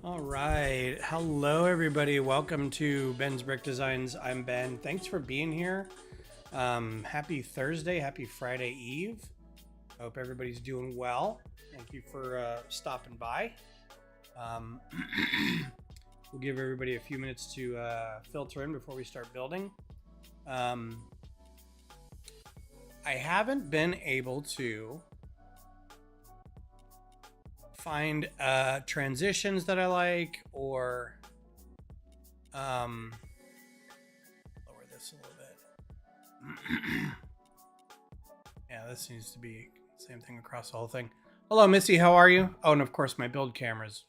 All right. Hello, everybody. Welcome to Ben's Brick Designs. I'm Ben. Thanks for being here. Happy Thursday. Happy Friday Eve. Hope everybody's doing well. Thank you for stopping by. We'll give everybody a few minutes to filter in before we start building. I haven't been able to find transitions that I like, or lower this a little bit. Yeah, this needs to be the same thing across the whole thing. Hello, Missy, how are you? Oh, and of course my build cameras.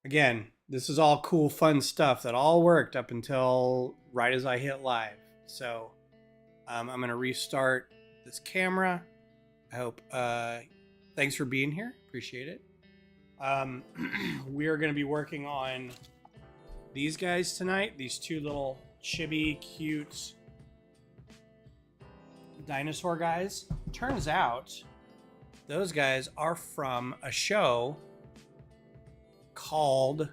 Again, this is all cool, fun stuff that all worked up until right as I hit live. So I'm going to restart this camera. I hope thanks for being here. Appreciate it. We are going to be working on these guys tonight. These two little chibi, cute dinosaur guys. Turns out those guys are from a show called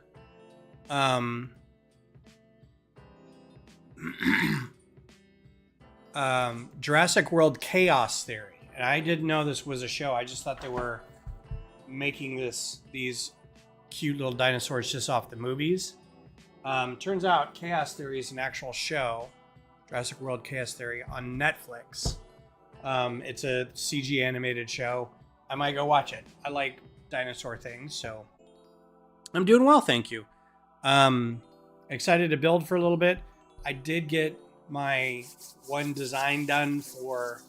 Jurassic World Chaos Theory. And I didn't know this was a show. I just thought they were making these cute little dinosaurs just off the movies. Turns out Chaos Theory is an actual show, Jurassic World Chaos Theory, on Netflix. It's a CG animated show. I might go watch it. I like dinosaur things, so I'm doing well, thank you. Excited to build for a little bit. I did get my one design done for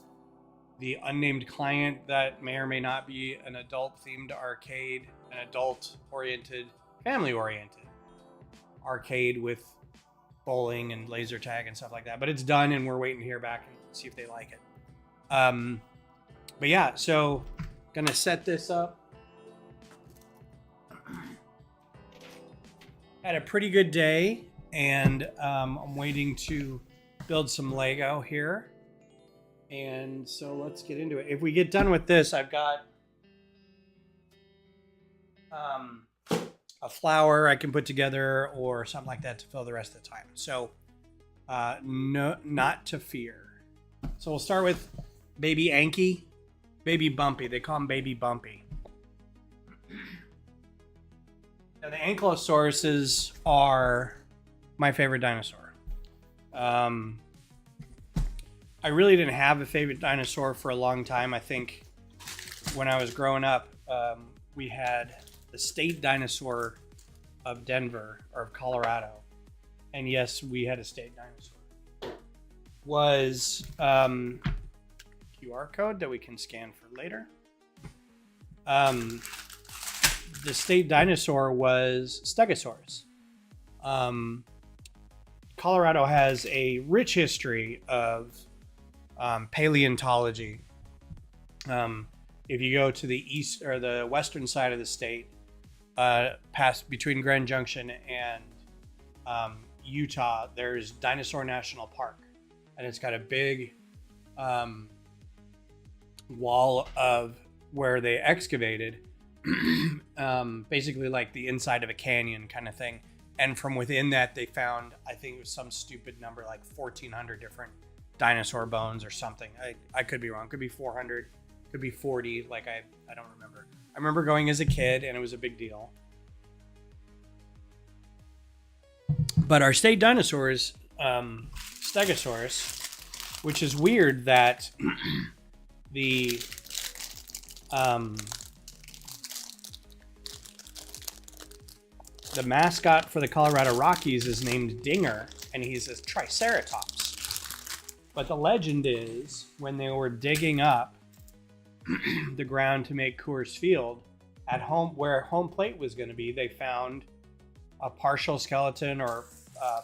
the unnamed client that may or may not be an adult-themed arcade, an adult-oriented, family-oriented arcade with bowling and laser tag and stuff like that. But it's done, and we're waiting to hear back and see if they like it. But yeah, so gonna set this up. Had a pretty good day, and I'm waiting to build some Lego here. And so let's get into it. If we get done with this, I've got a flower I can put together or something like that to fill the rest of the time. So no, not to fear. So we'll start with Baby Anky, Baby Bumpy. They call him Baby Bumpy. Now the Ankylosauruses are my favorite dinosaur. I really didn't have a favorite dinosaur for a long time. I think when I was growing up, we had the state dinosaur of Denver, or of Colorado. And yes, we had a state dinosaur. Was QR code that we can scan for later. The state dinosaur was Stegosaurus. Colorado has a rich history of paleontology. If you go to the east or the western side of the state, past between Grand Junction and Utah, there's Dinosaur National Park, and it's got a big wall of where they excavated, basically like the inside of a canyon kind of thing. And from within that, they found, I think it was some stupid number, like 1,400 different dinosaur bones or something. I could be wrong. Could be 400, could be 40. Like I don't remember. I remember going as a kid, and it was a big deal. But our state dinosaur is Stegosaurus, which is weird that the mascot for the Colorado Rockies is named Dinger, and he's a Triceratops. But the legend is, when they were digging up the ground to make Coors Field, at home where home plate was going to be, they found a partial skeleton or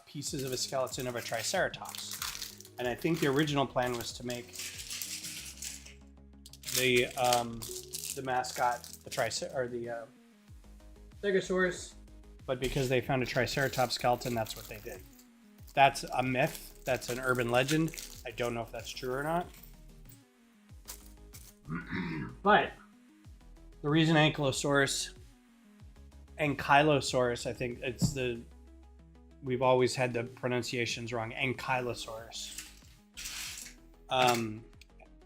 pieces of a skeleton of a Triceratops. And I think the original plan was to make the mascot the Stegosaurus, but because they found a Triceratops skeleton, that's what they did. That's a myth. That's an urban legend. I don't know if that's true or not. But the reason Ankylosaurus Ankylosaurus. I think we've always had the pronunciations wrong. Ankylosaurus.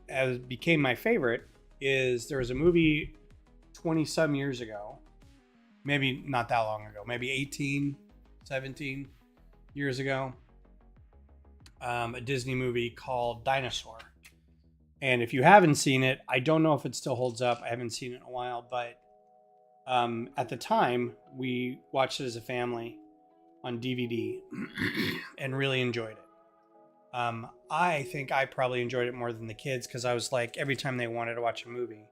As became my favorite is there was a movie 20 some years ago, maybe not that long ago, maybe 18, 17 years ago, a Disney movie called Dinosaur. And if you haven't seen it, I don't know if it still holds up. I haven't seen it in a while, but at the time we watched it as a family on DVD and really enjoyed it. I think I probably enjoyed it more than the kids because I was like, every time they wanted to watch a movie,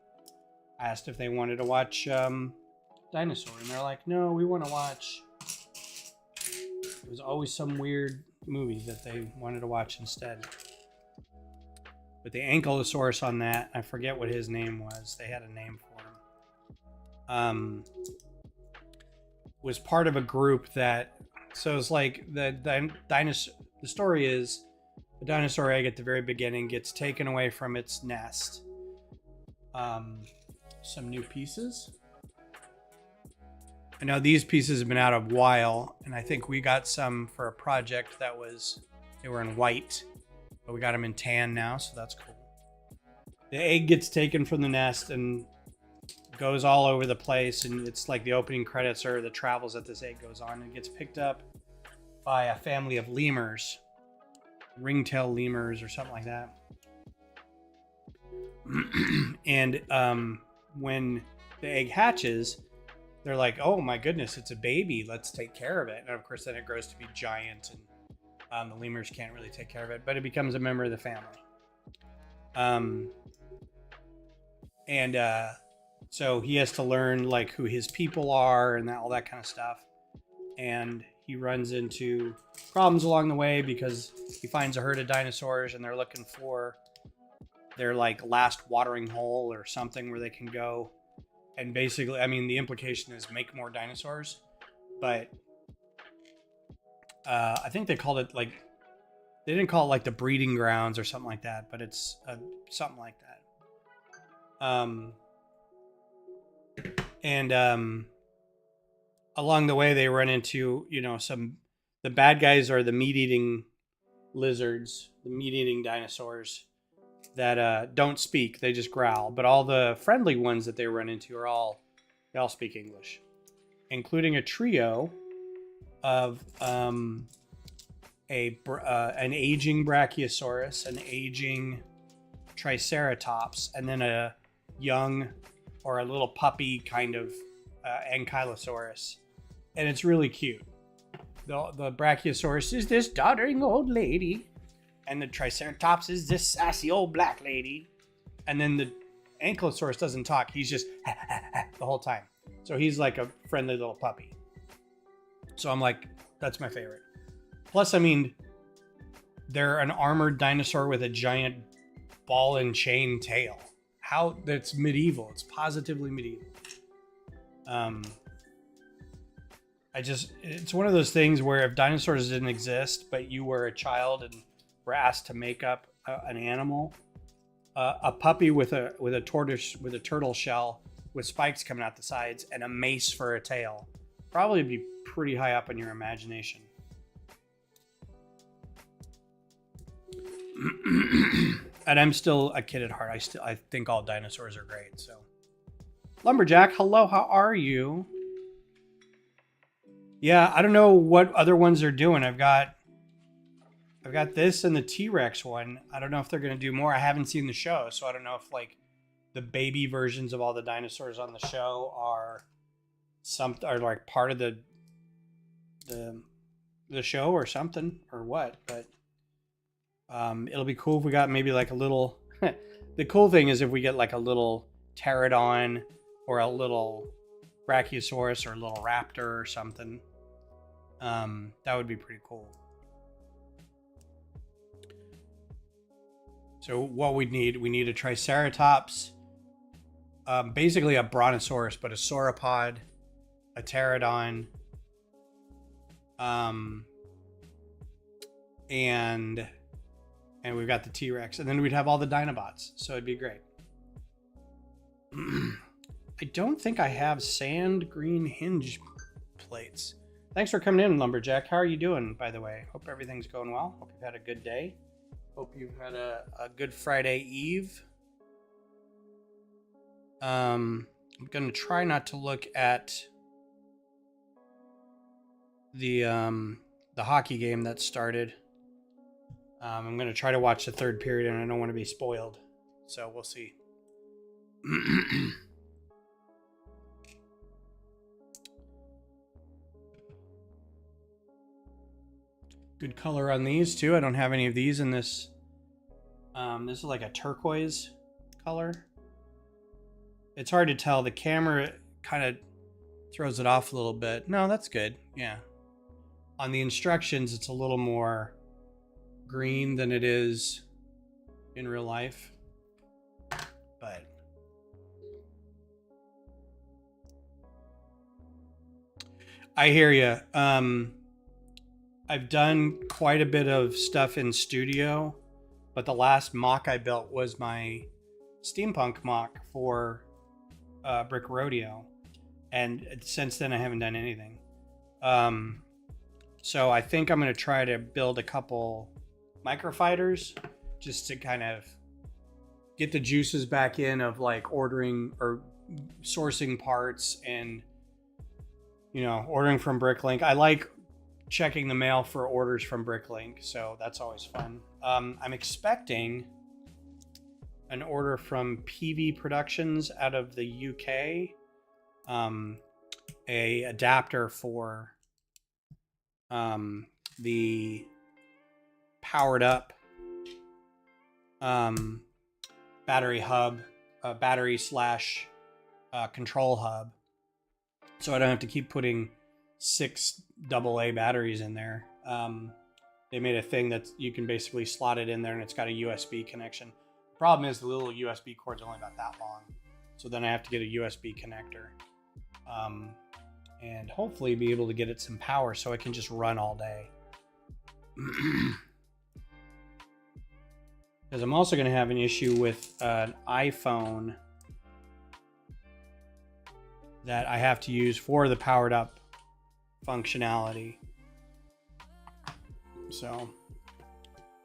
I asked if they wanted to watch Dinosaur, and they're like, no, we want to watch. It was always some weird movie that they wanted to watch instead. But the Ankylosaurus on that, I forget what his name was. They had a name for him. Was part of a group that, so it's like the dinosaur. The story is the dinosaur egg at the very beginning gets taken away from its nest. Some new pieces. I know these pieces have been out a while, and I think we got some for a project that they were in white, but we got them in tan now, so that's cool. The egg gets taken from the nest and goes all over the place, and it's like the opening credits or the travels that this egg goes on. It gets picked up by a family of lemurs, ringtail lemurs or something like that. And when the egg hatches, they're like, oh my goodness, it's a baby, let's take care of it. And of course then it grows to be giant, and the lemurs can't really take care of it, but it becomes a member of the family. So he has to learn like who his people are and all that kind of stuff. And he runs into problems along the way because he finds a herd of dinosaurs and they're looking for their like last watering hole or something where they can go. And basically, I mean, the implication is make more dinosaurs, but I think they called it like, they didn't call it like the breeding grounds or something like that, but it's something like that. Along the way, they run into, the bad guys are the meat-eating lizards, the meat-eating dinosaurs that don't speak, they just growl. But all the friendly ones that they run into they all speak English, including a trio of an aging Brachiosaurus, an aging Triceratops, and then a young or a little puppy kind of Ankylosaurus. And it's really cute. The Brachiosaurus is this doddering old lady, and the Triceratops is this sassy old black lady. And then the Ankylosaurus doesn't talk. He's just the whole time. So he's like a friendly little puppy. So I'm like, that's my favorite. Plus, I mean, they're an armored dinosaur with a giant ball and chain tail. That's medieval. It's positively medieval. It's one of those things where if dinosaurs didn't exist, but you were a child and were asked to make up an animal, a puppy with a turtle shell with spikes coming out the sides and a mace for a tail, probably be pretty high up in your imagination. And I'm still a kid at heart. I think all dinosaurs are great. So, Lumberjack, hello, how are you? Yeah, I don't know what other ones they're doing. I've got this and the T-Rex one. I don't know if they're going to do more. I haven't seen the show, so I don't know if like the baby versions of all the dinosaurs on the show are like part of the show or something or what. But it'll be cool if we got maybe like a little. The cool thing is if we get like a little pterodon or a little Brachiosaurus or a little raptor or something. That would be pretty cool. So what we need a Triceratops, basically a Brontosaurus, but a sauropod, a pterodon, and we've got the T-Rex, and then we'd have all the Dinobots, so it'd be great. I don't think I have sand green hinge plates. Thanks for coming in, Lumberjack. How are you doing, by the way? Hope everything's going well. Hope you've had a good day. Hope you've had a good Friday Eve. I'm going to try not to look at the hockey game that started. I'm going to try to watch the third period, and I don't want to be spoiled. So we'll see. Good color on these too. I don't have any of these in this. This is like a turquoise color. It's hard to tell. The camera kind of throws it off a little bit. No, that's good. Yeah. On the instructions, it's a little more green than it is in real life. But I hear you. I've done quite a bit of stuff in studio, but the last mock I built was my steampunk mock for Brick Rodeo, and since then I haven't done anything. So I think I'm going to try to build a couple microfighters just to kind of get the juices back in of like ordering or sourcing parts and, you know, ordering from Bricklink. I like checking the mail for orders from Bricklink, so that's always fun. I'm expecting an order from PV Productions out of the UK, a adapter for the powered up battery hub, battery slash control hub, so I don't have to keep putting 6 AA batteries in there. They made a thing that you can basically slot it in there and it's got a USB connection. The problem is the little USB cord's only about that long, so then I have to get a USB connector and hopefully be able to get it some power so it can just run all day. Because I'm also going to have an issue with an iPhone that I have to use for the powered up functionality. So,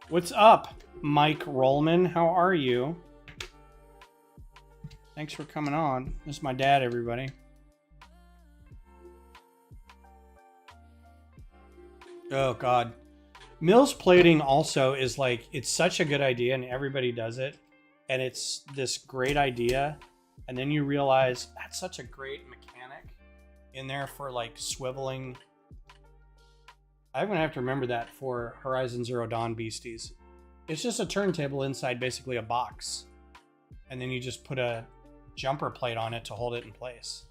what's up, Mike Rollman? How are you? Thanks for coming on. This is my dad, everybody. Oh, God. Mills plating also is like, it's such a good idea and everybody does it. And it's this great idea. And then you realize that's such a great mechanic in there for like swiveling. I'm going to have to remember that for Horizon Zero Dawn Beasties. It's just a turntable inside basically a box. And then you just put a jumper plate on it to hold it in place.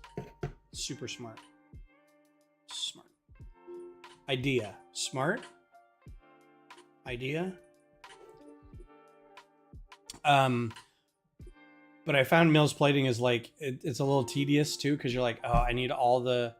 Super smart. Smart. Idea. Smart. Idea. But I found Mills plating is like, it's a little tedious too, because you're like, oh, I need all the,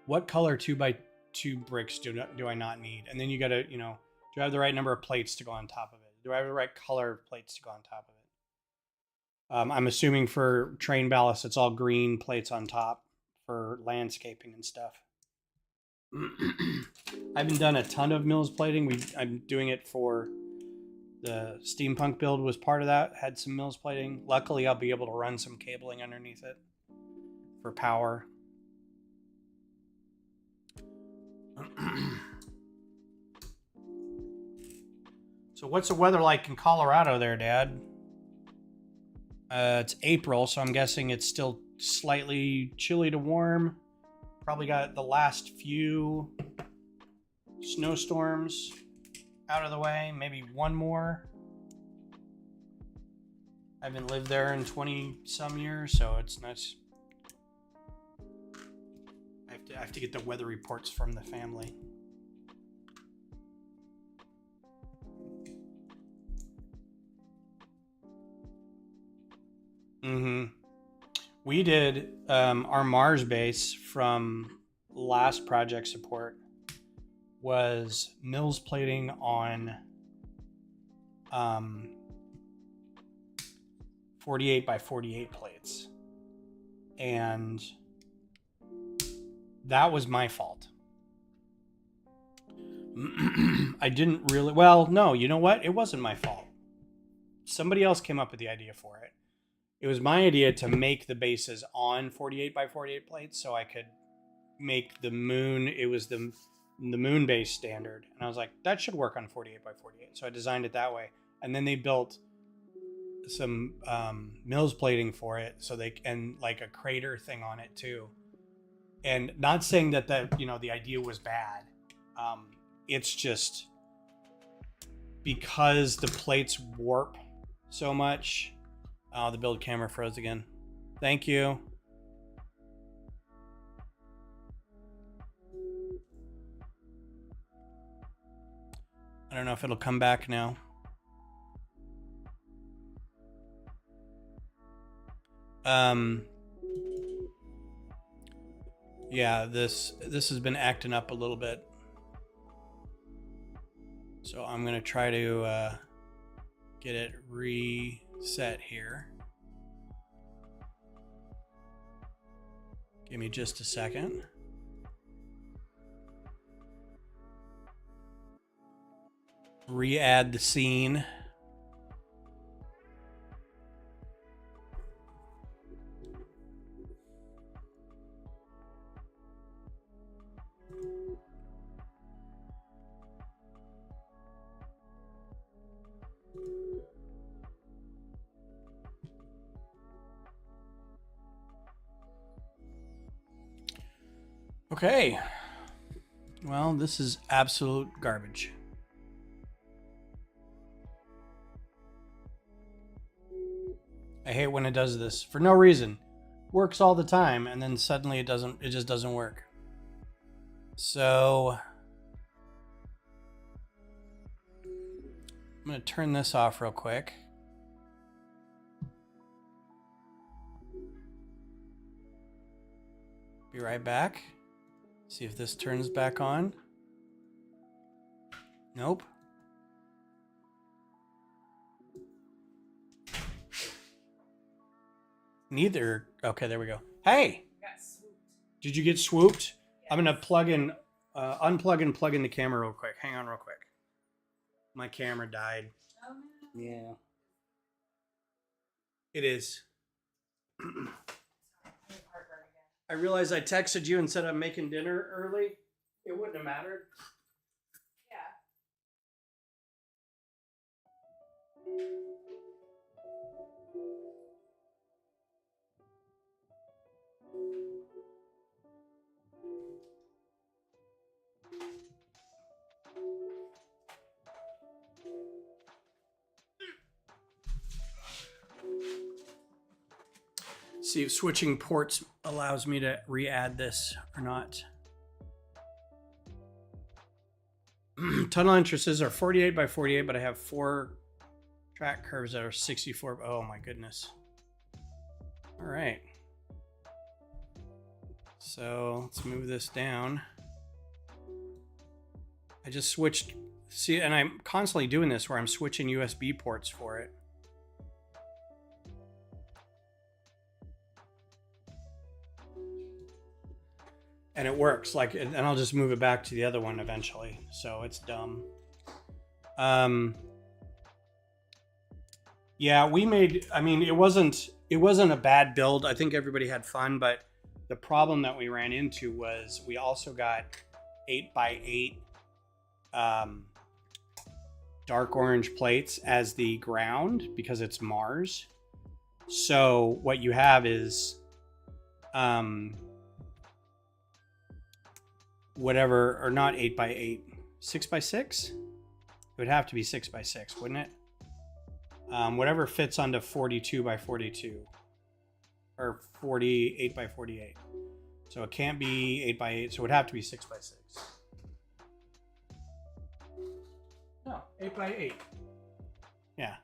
what color 2x2 bricks do I not need? And then you got to, you know, do I have the right number of plates to go on top of it? Do I have the right color of plates to go on top of it? I'm assuming for train ballast, it's all green plates on top for landscaping and stuff. I haven't done a ton of Mills plating. I'm doing it for the steampunk build was part of that. Had some Mills plating. Luckily, I'll be able to run some cabling underneath it for power. So what's the weather like in Colorado there, Dad? It's April, so I'm guessing it's still slightly chilly to warm. Probably got the last few snowstorms out of the way. Maybe one more. I haven't lived there in 20 some years, so it's nice. I have to get the weather reports from the family. We did our Mars base from last project support was Mills plating on 48 by 48 plates. And that was my fault. I didn't really, well, no, you know what? It wasn't my fault. Somebody else came up with the idea for it. It was my idea to make the bases on 48 by 48 plates so I could make the moon, it was the moon base standard. And I was like, that should work on 48 by 48. So I designed it that way. And then they built some Mills plating for it, so they, and like a crater thing on it too. And not saying that the idea was bad. It's just because the plates warp so much. Oh, the build camera froze again. Thank you. I don't know if it'll come back now. Yeah, this has been acting up a little bit. So I'm going to try to get it reset here. Give me just a second. Re-add the scene. Okay. Well, this is absolute garbage. I hate when it does this for no reason. Works all the time, and then suddenly it just doesn't work. So I'm going to turn this off real quick. Be right back. See if this turns back on. Nope. Neither. Okay, there we go. Hey! Got swooped. Did you get swooped? Yes. I'm going to unplug and plug in the camera real quick. Hang on real quick. My camera died. Oh, no. Yeah. It is. I realized I texted you and said I'm making dinner early. It wouldn't have mattered. Yeah. See if switching ports allows me to re-add this or not. Tunnel entrances are 48 by 48, but I have 4 track curves that are 64. Oh my goodness. All right. So let's move this down. I just switched. See, and I'm constantly doing this where I'm switching USB ports for it. And it works, like, and I'll just move it back to the other one eventually. So it's dumb. Yeah, we made, I mean, it wasn't a bad build. I think everybody had fun, but the problem that we ran into was we also got 8 by 8 dark orange plates as the ground because it's Mars. So what you have is whatever, or not 8 by 8, 6 by 6. It would have to be 6 by 6, wouldn't it? Whatever fits onto 42 by 42 or 48 by 48. So it can't be 8 by 8. So it would have to be 6 by 6. No, 8 by 8. Yeah.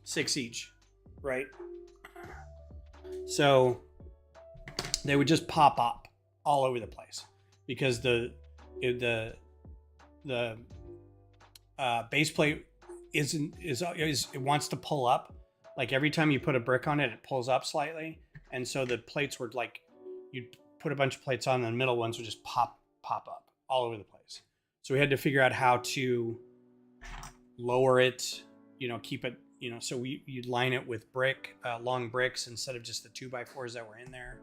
6 each, right? So they would just pop up all over the place because the base plate is it wants to pull up. Like every time you put a brick on it, it pulls up slightly. And so the plates were like, you'd put a bunch of plates on, and the middle ones would just pop up all over the place. So we had to figure out how to lower it, keep it, so you'd line it with long bricks instead of just the 2x4s that were in there.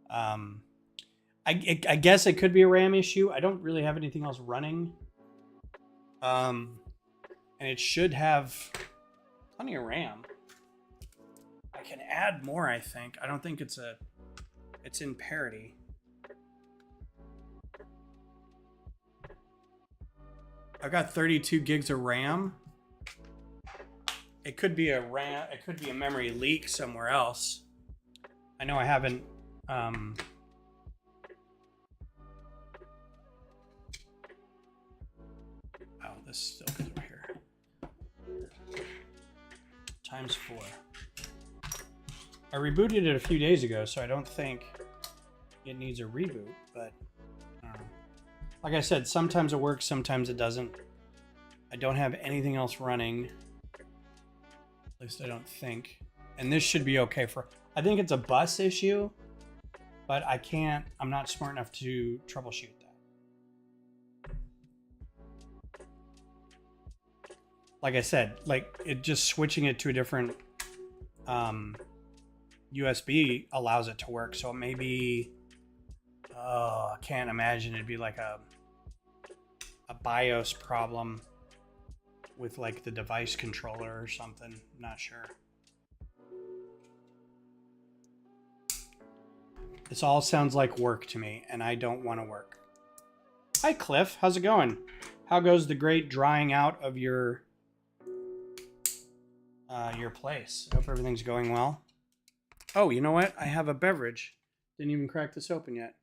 I guess it could be a RAM issue. I don't really have anything else running. And it should have plenty of RAM. I can add more, I think. I don't think it's in parity. I've got 32 gigs of RAM. It could be a memory leak somewhere else. I know I haven't oh, this still goes over here. Times 4. I rebooted it a few days ago, so I don't think it needs a reboot, but I don't know. Like I said, sometimes it works, sometimes it doesn't. I don't have anything else running. At least I don't think. And this should be okay I think it's a bus issue, but I'm not smart enough to troubleshoot that. Like I said, it just switching it to a different USB allows it to work. So it may be, I can't imagine it'd be like a BIOS problem with like the device controller or something. I'm not sure. This all sounds like work to me, and I don't want to work. Hi, Cliff. How's it going? How goes the great drying out of your place? Hope everything's going well. Oh, you know what? I have a beverage. Didn't even crack this open yet.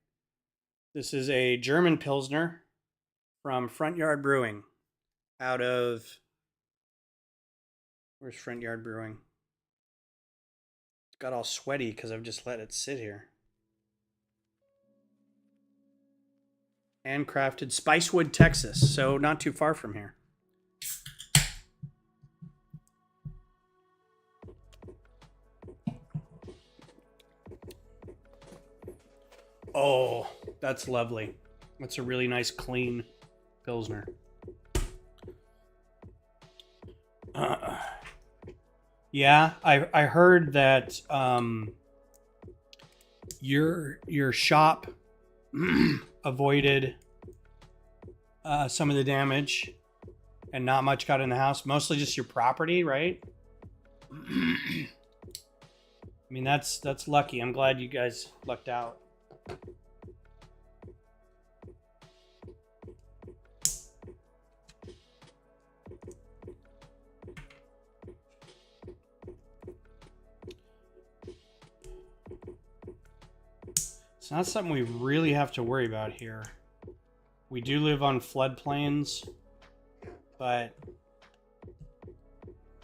This is a German Pilsner from Front Yard Brewing out of... Where's Front Yard Brewing? It's got all sweaty because I've just let it sit here. Handcrafted, Spicewood, Texas. So not too far from here. Oh, that's lovely. That's a really nice, clean Pilsner. Yeah, I heard that your shop avoided some of the damage and not much got in the house. Mostly just your property, right? I mean, that's lucky. I'm glad you guys lucked out. It's not something we really have to worry about here. We do live on floodplains, but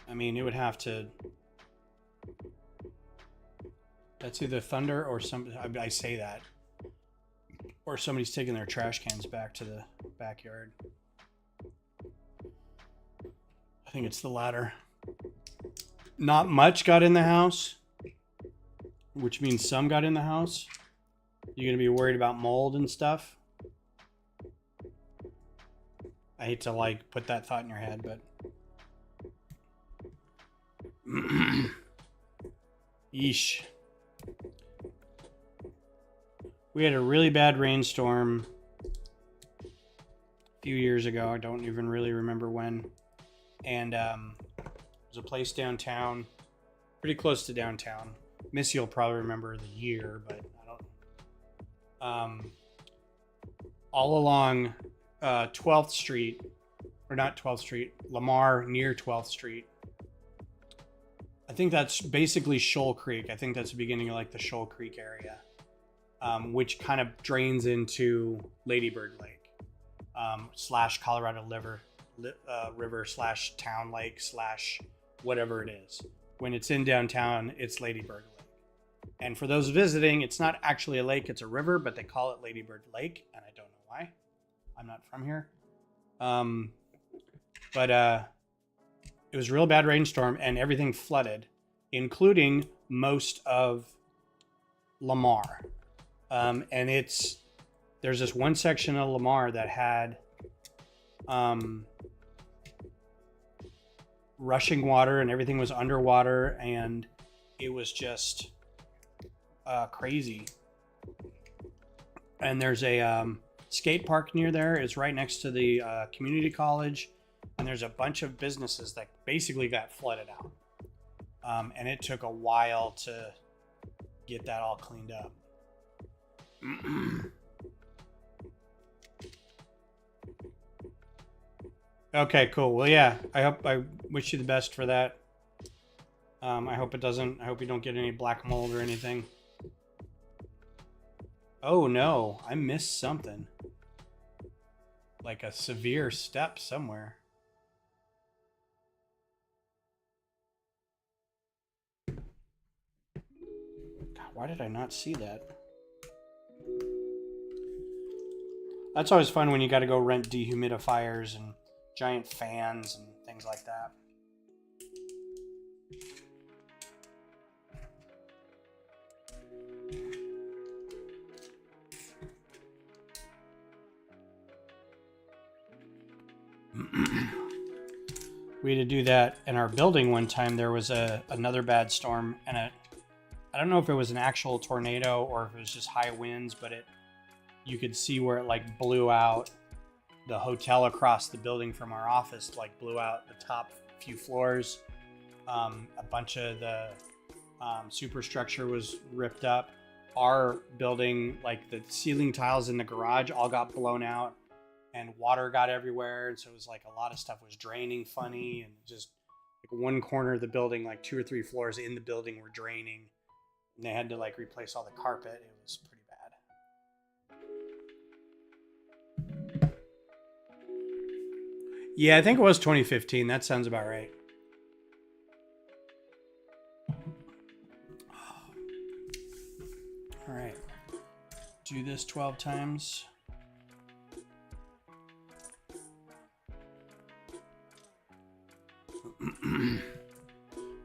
I mean, it would have to... That's either thunder or I say that. Or somebody's taking their trash cans back to the backyard. I think it's the latter. Not much got in the house, which means some got in the house. You're going to be worried about mold and stuff. I hate to like put that thought in your head, but yeesh. We had a really bad rainstorm a few years ago. I don't even really remember when. And there's a place downtown, pretty close to downtown. Missy will probably remember the year, but I don't. All along 12th Street, or not 12th Street, Lamar near 12th Street. I think that's basically Shoal Creek. I think that's the beginning of like the Shoal Creek area, which kind of drains into Lady Bird Lake, / Colorado River / Town Lake / whatever it is. When it's in downtown, it's Lady Bird Lake. And for those visiting, it's not actually a lake, it's a river, but they call it Lady Bird Lake, and I don't know why. I'm not from here. But it was a real bad rainstorm and everything flooded, including most of Lamar. And there's this one section of Lamar that had rushing water and everything was underwater, and it was just crazy. And there's a skate park near there. It's right next to the community college, and there's a bunch of businesses that basically got flooded out. And it took a while to get that all cleaned up. Okay, cool. Well, yeah, I wish you the best for that. I hope you don't get any black mold or anything. Oh no, I missed something. Like a severe step somewhere. God, why did I not see that? That's always fun when you got to go rent dehumidifiers and giant fans and things like that. We had to do that in our building one time. There was another bad storm, and I don't know if it was an actual tornado or if it was just high winds, but you could see where it like blew out the hotel across the building from our office, like blew out the top few floors. A bunch of the superstructure was ripped up. Our building, like the ceiling tiles in the garage, all got blown out, and water got everywhere. And so it was like a lot of stuff was draining funny, and just like one corner of the building, like 2 or 3 floors in the building were draining, and they had to like replace all the carpet. It was pretty bad. Yeah, I think it was 2015. That sounds about right. All right. Do this 12 times.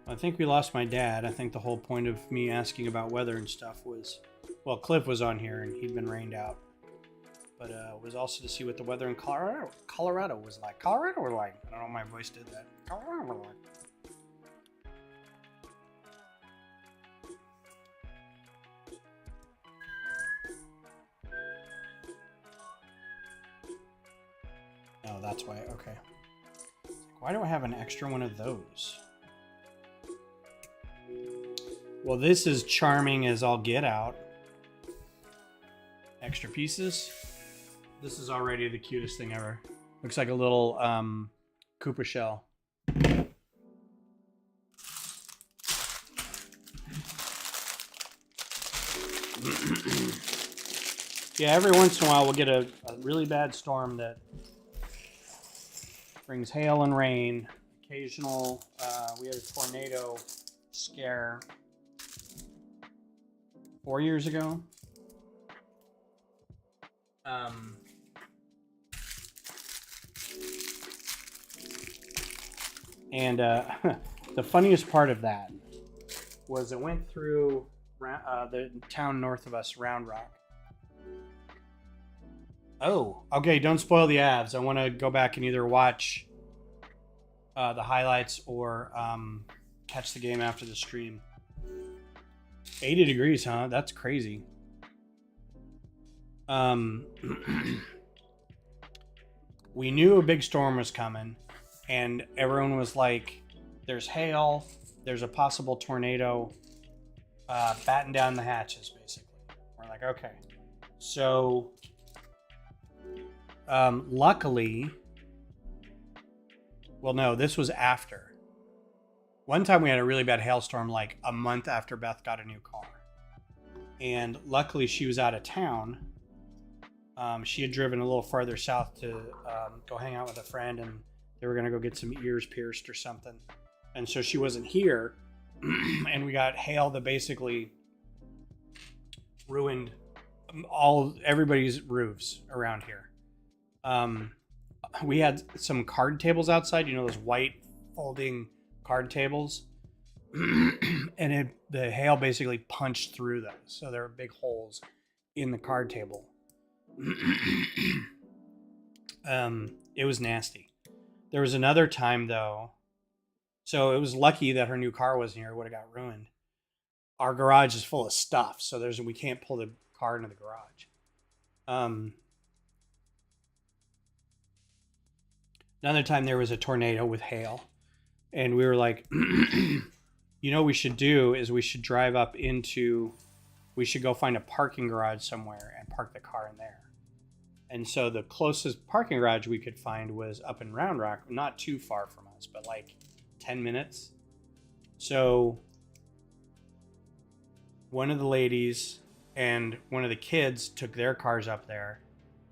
I think we lost my dad. I think the whole point of me asking about weather and stuff was, well, Cliff was on here and he'd been rained out, but was also to see what the weather in Colorado was like. Colorado was like, I don't know, my voice did that. Colorado was like. Oh, that's why. Okay. Why do I have an extra one of those? Well, this is charming as all get out. Extra pieces. This is already the cutest thing ever. Looks like a little Koopa shell. Yeah, every once in a while we'll get a really bad storm that brings hail and rain. Occasional, we had a tornado scare 4 years ago. And the funniest part of that was it went through the town north of us, Round Rock. Oh, okay, don't spoil the abs. I want to go back and either watch the highlights or catch the game after the stream. 80 degrees, huh? That's crazy. We knew a big storm was coming, and everyone was like, there's hail, there's a possible tornado, batten down the hatches, basically. We're like, okay. So, luckily, well, no, this was after. One time we had a really bad hailstorm like a month after Beth got a new car. And luckily she was out of town. She had driven a little farther south to go hang out with a friend, and they were going to go get some ears pierced or something. And so she wasn't here. And we got hail that basically ruined everybody's roofs around here. We had some card tables outside, you know, those white folding card tables, and the hail basically punched through those, so there were big holes in the card table. It was nasty. There was another time though, so it was lucky that her new car wasn't here. It would have got ruined. Our garage is full of stuff, so we can't pull the car into the garage. Another time there was a tornado with hail, and we were like, you know what we should do is we should go find a parking garage somewhere and park the car in there. And so the closest parking garage we could find was up in Round Rock, not too far from us, but like 10 minutes. So one of the ladies and one of the kids took their cars up there,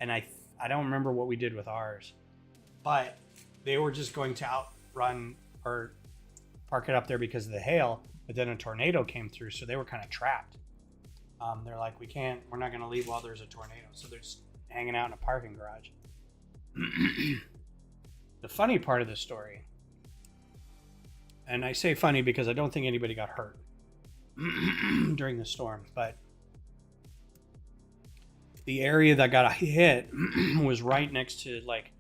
and I don't remember what we did with ours, but they were just going to outrun or park it up there because of the hail, but then a tornado came through, so they were kind of trapped. They're like, we're not going to leave while there's a tornado, so they're just hanging out in a parking garage. The funny part of the story, and I say funny because I don't think anybody got hurt during the storm, but the area that got hit was right next to like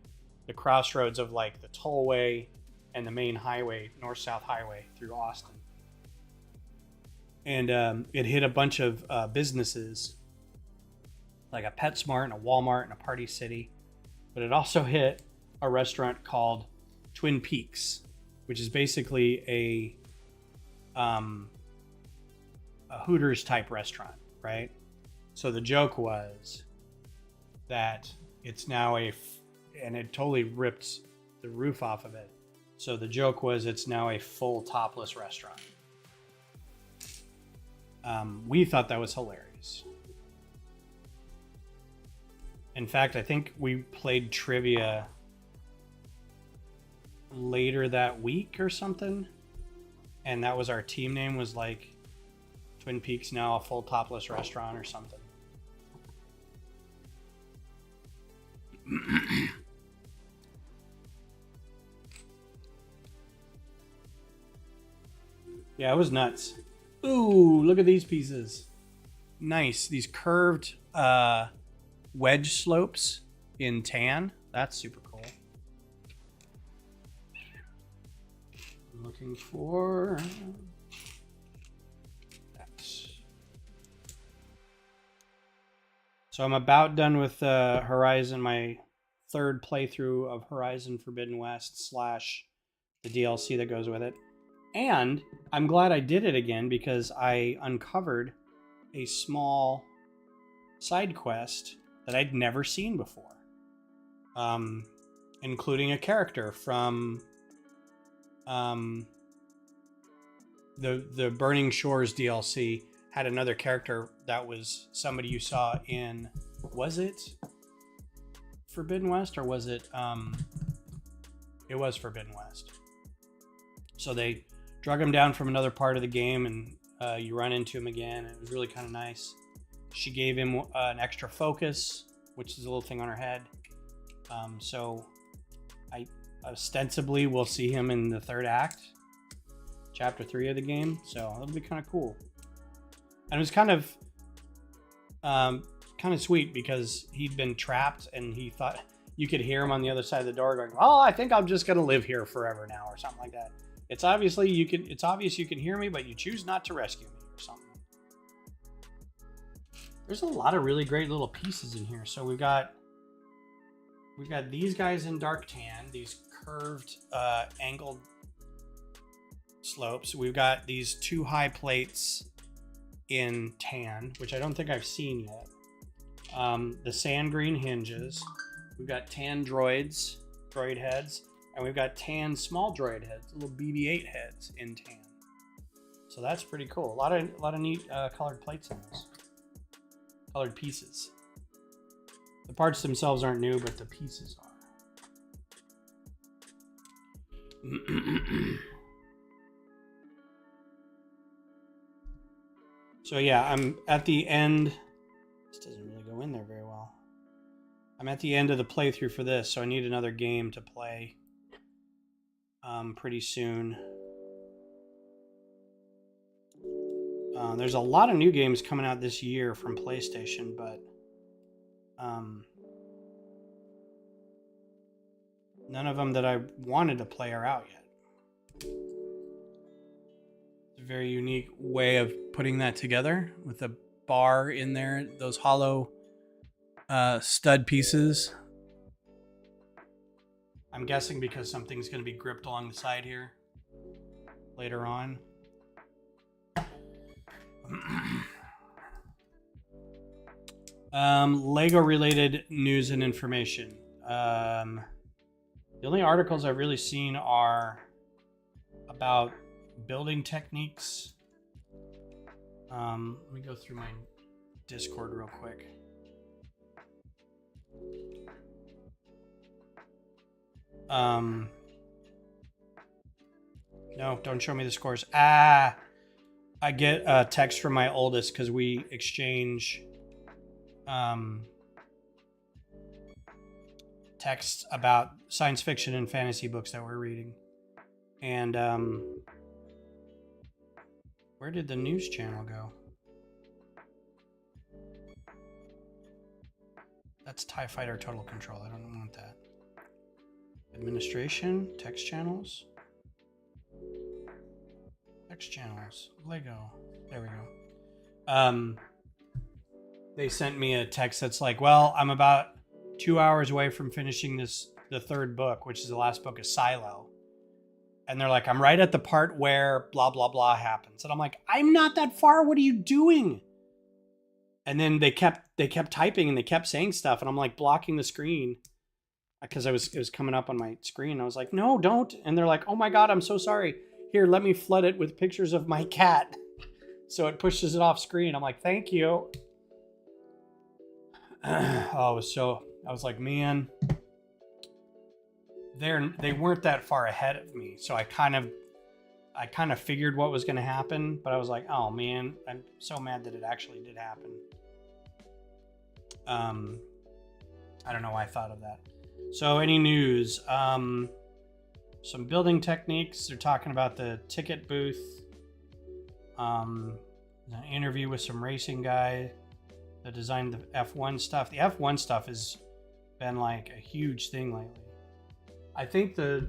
the crossroads of like the tollway and the main highway, north-south highway through Austin. And it hit a bunch of businesses, like a PetSmart and a Walmart and a Party City. But it also hit a restaurant called Twin Peaks, which is basically a Hooters type restaurant, right? So the joke was that it's now and it totally ripped the roof off of it. So the joke was it's now a full topless restaurant. We thought that was hilarious. In fact, I think we played trivia later that week or something, and that was our team name, was like Twin Peaks now a full topless restaurant or something. Yeah, it was nuts. Ooh, look at these pieces. Nice. These curved wedge slopes in tan. That's super cool. I'm looking for that. So I'm about done with Horizon, my third playthrough of Horizon Forbidden West / the DLC that goes with it. And I'm glad I did it again because I uncovered a small side quest that I'd never seen before, including a character from the Burning Shores DLC. Had another character that was somebody you saw in, was it Forbidden West or was it it was Forbidden West. So they drug him down from another part of the game, and you run into him again. It was really kind of nice. She gave him an extra focus, which is a little thing on her head. So I ostensibly will see him in the third act, chapter 3 of the game. So it'll be kind of cool. And it was kind of sweet because he'd been trapped, and he thought you could hear him on the other side of the door going, "Oh, I think I'm just gonna live here forever now," or something like that. It's obvious you can hear me, but you choose not to rescue me or something. There's a lot of really great little pieces in here. So we've got these guys in dark tan, these curved angled slopes. We've got these 2 high plates in tan, which I don't think I've seen yet. The sand green hinges. We've got tan droid heads. And we've got tan small droid heads, little BB-8 heads in tan. So that's pretty cool. A lot of neat colored plates in those. Colored pieces. The parts themselves aren't new, but the pieces are. So yeah, I'm at the end. This doesn't really go in there very well. I'm at the end of the playthrough for this, so I need another game to play. pretty soon. There's a lot of new games coming out this year from PlayStation, but none of them that I wanted to play are out yet. It's a very unique way of putting that together with a bar in there, those hollow stud pieces. I'm guessing because something's going to be gripped along the side here later on. Lego related news and information. The only articles I've really seen are about building techniques. Let me go through my Discord real quick. No, don't show me the scores. I get a text from my oldest because we exchange texts about science fiction and fantasy books that we're reading. And where did the news channel go? That's TIE Fighter Total Control. I don't want that. Administration, text channels. Text channels, Lego. There we go. They sent me a text that's like, well, I'm about 2 hours away from finishing the third book, which is the last book of Silo. And they're like, I'm right at the part where blah, blah, blah happens. And I'm like, I'm not that far. What are you doing? And then they kept typing and they kept saying stuff. And I'm like blocking the screen because it was coming up on my screen. I was like, no, don't. And they're like, oh my God, I'm so sorry. Here, let me flood it with pictures of my cat. So it pushes it off screen. I'm like, thank you. I was like, man, they weren't that far ahead of me. So I kind of figured what was going to happen, but I was like, oh man, I'm so mad that it actually did happen. I don't know why I thought of that. So any news? Some building techniques. They're talking about the ticket booth. An interview with some racing guy that designed the F1 stuff. The F1 stuff has been like a huge thing lately. I think the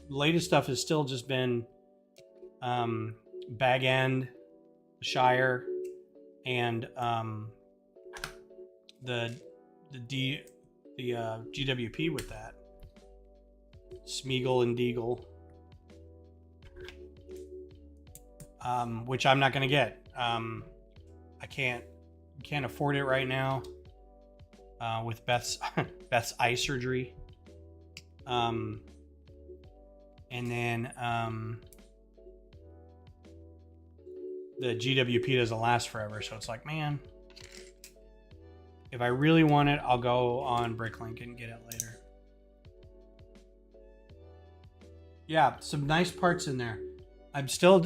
latest stuff has still just been Bag End, Shire, and the GWP with that. Smeagol and Deagle. Which I'm not going to get. I can't afford it right now with Beth's eye surgery. And then the GWP doesn't last forever, so it's like, man, if I really want it, I'll go on Bricklink and get it later. Yeah, some nice parts in there. I'm still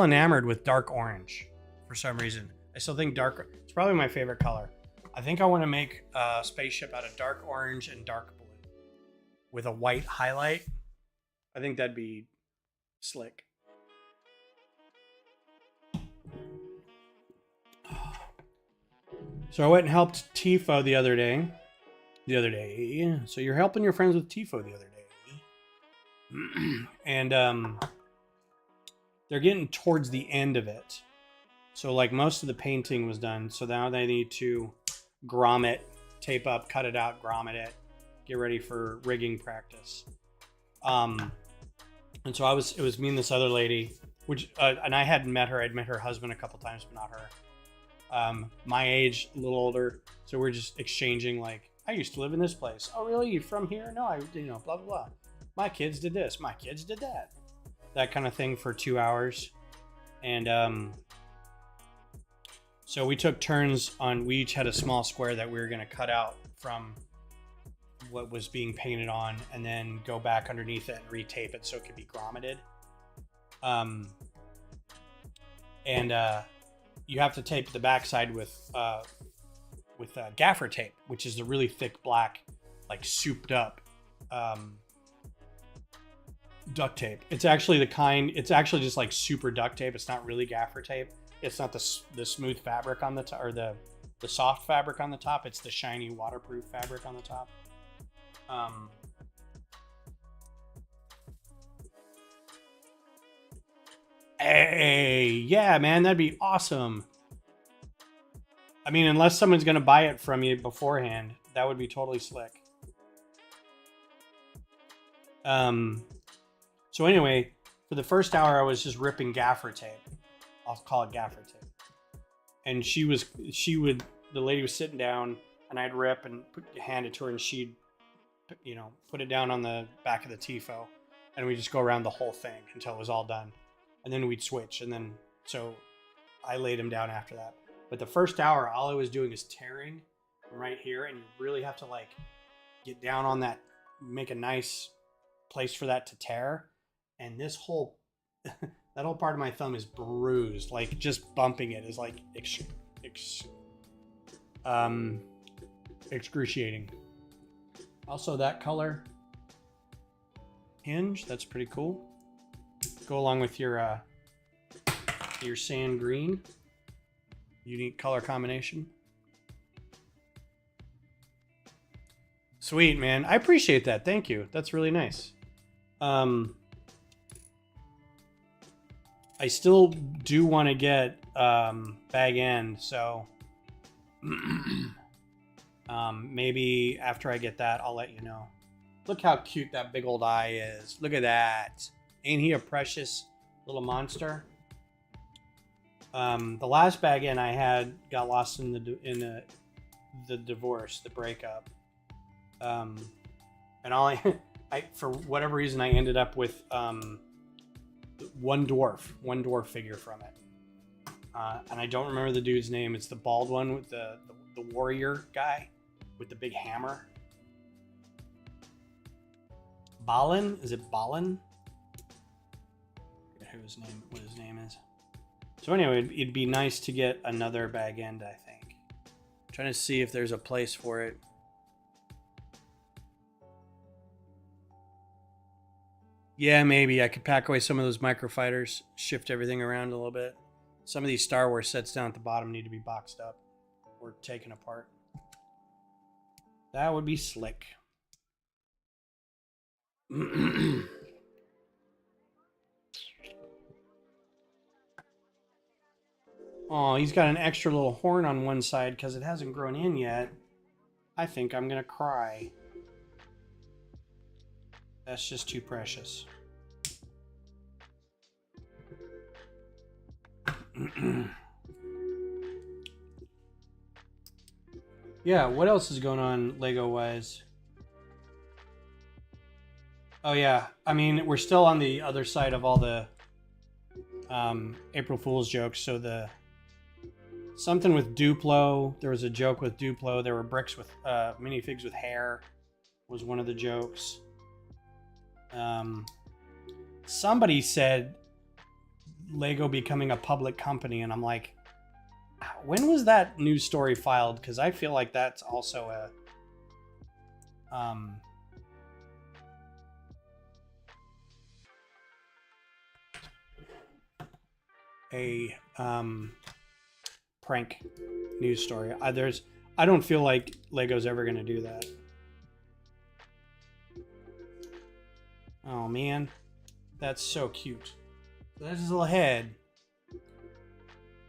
enamored with dark orange for some reason. I still think it's probably my favorite color. I think I want to make a spaceship out of dark orange and dark blue with a white highlight. I think that'd be slick. So I went and helped Tifo the other day. So you're helping your friends with Tifo the other day. And they're getting towards the end of it. So like most of the painting was done. So now they need to grommet, tape up, cut it out, grommet it, get ready for rigging practice. And so it was me and this other lady, which, and I hadn't met her. I'd met her husband a couple times, but not her. My age, a little older. So we're just exchanging like, I used to live in this place. Oh, really? You from here? No, blah, blah, blah. My kids did this. My kids did that. That kind of thing for 2 hours. And so we took turns we each had a small square that we were going to cut out from what was being painted on and then go back underneath it and retape it so it could be grommeted. You have to tape the backside with gaffer tape, which is the really thick black, like souped up duct tape. It's actually the kind. It's actually just like super duct tape. It's not really gaffer tape. It's not the smooth fabric on the top or the soft fabric on the top. It's the shiny waterproof fabric on the top. Hey, yeah, man, that'd be awesome. I mean, unless someone's gonna buy it from you beforehand, that would be totally slick. So anyway, for the first hour, I was just ripping gaffer tape. I'll call it gaffer tape. And the lady was sitting down, and I'd rip and hand it to her, and she'd, put it down on the back of the TIFO, and we'd just go around the whole thing until it was all done. And then we'd switch, and then, so I laid him down after that. But the first hour, all I was doing is tearing from right here, and you really have to, like, get down on that, make a nice place for that to tear. And this whole, that whole part of my thumb is bruised. Like, just bumping it is, like, excruciating. Also, that color hinge, that's pretty cool. Go along with your sand green. Unique color combination. Sweet, man. I appreciate that. Thank you. That's really nice. I still do want to get bag end, so maybe after I get that, I'll let you know. Look how cute that big old eye is. Look at that. Ain't he a precious little monster? The last bag in I had got lost in the divorce, the breakup. And all I for whatever reason I ended up with one dwarf figure from it. And I don't remember the dude's name. It's the bald one with the warrior guy with the big hammer. Balin? Is it Balin? I forget what his name is. So anyway, it'd be nice to get another bag end, I think. I'm trying to see if there's a place for it. Yeah, maybe I could pack away some of those microfighters, shift everything around a little bit. Some of these Star Wars sets down at the bottom need to be boxed up or taken apart. That would be slick. Oh, he's got an extra little horn on one side because it hasn't grown in yet. I think I'm gonna cry. That's just too precious. Yeah, what else is going on Lego-wise? Oh yeah, I mean, we're still on the other side of all the April Fool's jokes. So something with Duplo. There was a joke with Duplo. There were bricks with minifigs with hair. Was one of the jokes. Somebody said Lego becoming a public company, and I'm like, when was that news story filed? Because I feel like that's also a prank news story. I don't feel like Lego's ever going to do that. Oh man, that's so cute. That's his little head.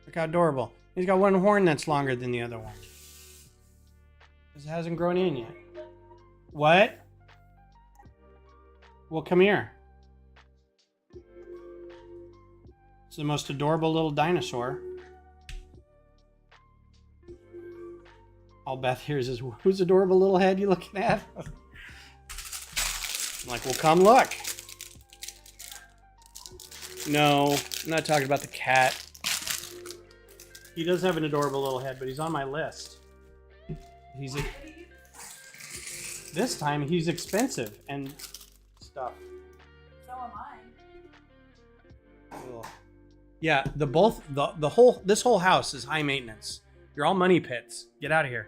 Look how adorable. He's got one horn that's longer than the other one. This hasn't grown in yet. What? Well, come here. It's the most adorable little dinosaur. All Beth hears is, whose adorable little head you looking at? I'm like, well, come look. No, I'm not talking about the cat. He does have an adorable little head, but he's on my list. This time he's expensive and stuff. So am I. Ugh. Yeah, this whole house is high maintenance. You're all money pits. Get out of here.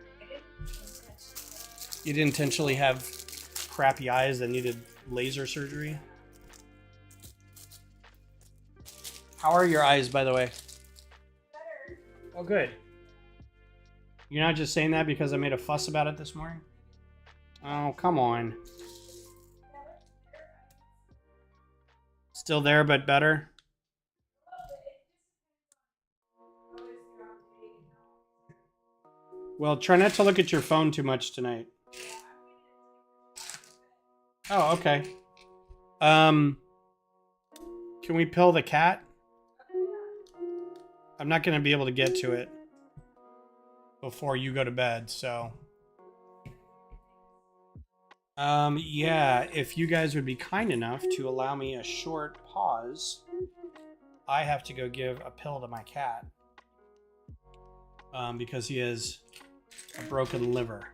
You didn't intentionally have crappy eyes that needed laser surgery. How are your eyes, by the way? Better. Oh, good. You're not just saying that because I made a fuss about it this morning? Oh, come on. Still there, but better? Well, try not to look at your phone too much tonight. Oh, okay. Can we pill the cat? I'm not going to be able to get to it before you go to bed, so... yeah, if you guys would be kind enough to allow me a short pause, I have to go give a pill to my cat. Because he has a broken liver.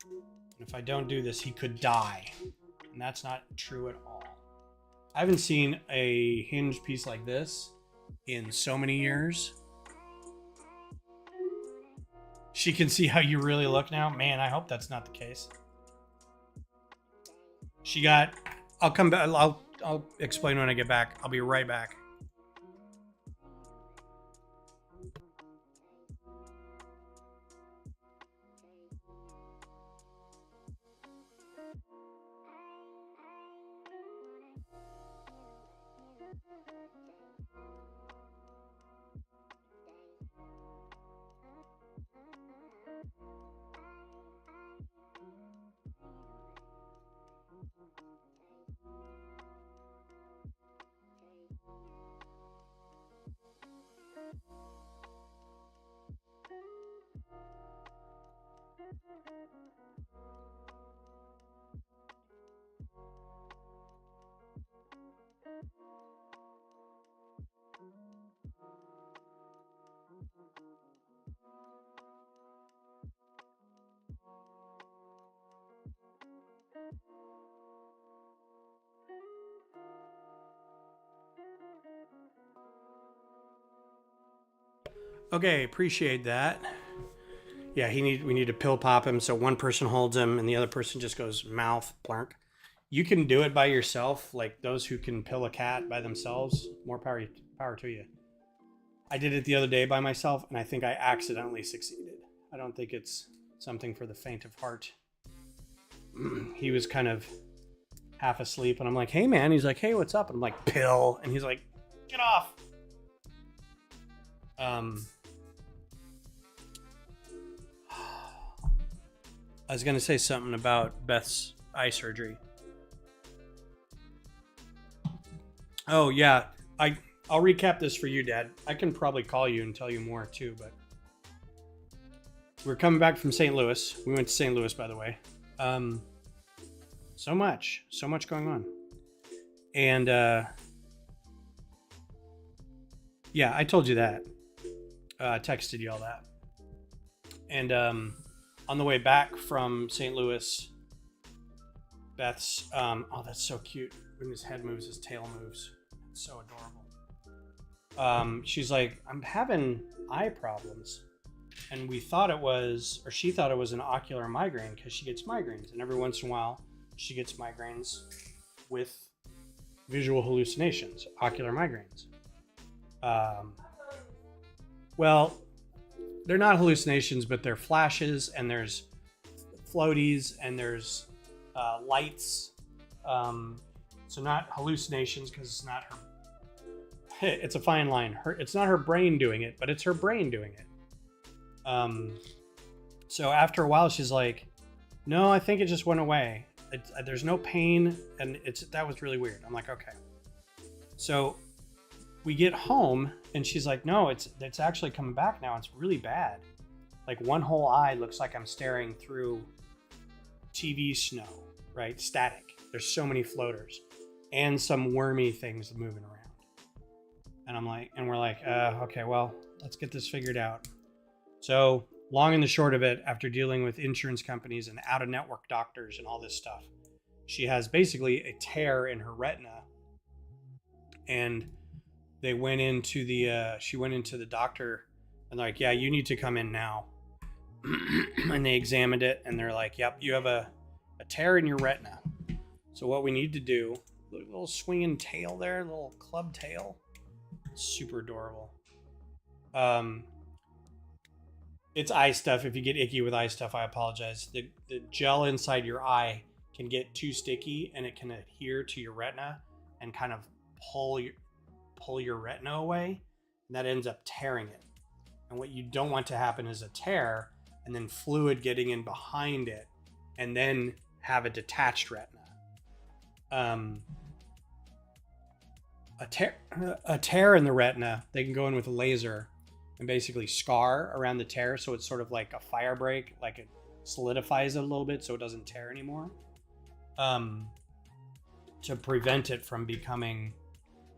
And if I don't do this, he could die. And that's not true at all. I haven't seen a Hinge piece like this in so many years. She can see how you really look now. Man, I hope that's not the case. She got... I'll come back. I'll explain when I get back. I'll be right back. Okay, appreciate that. Yeah, we need to pill pop him so one person holds him and the other person just goes mouth plunk. You can do it by yourself, like those who can pill a cat by themselves. More power to you. I did it the other day by myself and I think I accidentally succeeded. I don't think it's something for the faint of heart. He was kind of half asleep and I'm like, "Hey man." He's like, "Hey, what's up?" And I'm like, "Pill." And he's like, "Get off." I was going to say something about Beth's eye surgery. Oh, yeah. I'll recap this for you, Dad. I can probably call you and tell you more, too, but... We're coming back from St. Louis. We went to St. Louis, by the way. So much going on. And, yeah, I told you that. I texted you all that. And, on the way back from St. Louis, Beth's, oh, that's so cute. When his head moves, his tail moves. It's so adorable. She's like, "I'm having eye problems." And we thought it was, or she thought it was an ocular migraine because she gets migraines. And every once in a while, she gets migraines with visual hallucinations, ocular migraines. Well, they're not hallucinations, but they're flashes, and there's floaties, and there's lights. So not hallucinations because it's not her. It's a fine line. It's not her brain doing it, but it's her brain doing it. So after a while, she's like, "No, I think it just went away. There's no pain, and that was really weird." I'm like, "Okay." So we get home, and she's like, "No, it's actually coming back now. It's really bad. Like one whole eye looks like I'm staring through TV snow, right? Static. There's so many floaters, and some wormy things moving around." And we're like, "Okay, well, let's get this figured out." So long and the short of it, after dealing with insurance companies and out-of-network doctors and all this stuff, she has basically a tear in her retina, and they went into she went into the doctor and they're like, "Yeah, you need to come in now." And they examined it and they're like, "Yep, you have a tear in your retina. So what we need to do," little swinging tail there, little club tail. It's super adorable. It's eye stuff. If you get icky with eye stuff, I apologize. The gel inside your eye can get too sticky, and it can adhere to your retina and kind of pull your retina away, and that ends up tearing it. And what you don't want to happen is a tear and then fluid getting in behind it, and then have a detached retina. A tear in the retina, they can go in with a laser and basically scar around the tear, so it's sort of like a fire break, like it solidifies it a little bit so it doesn't tear anymore, to prevent it from becoming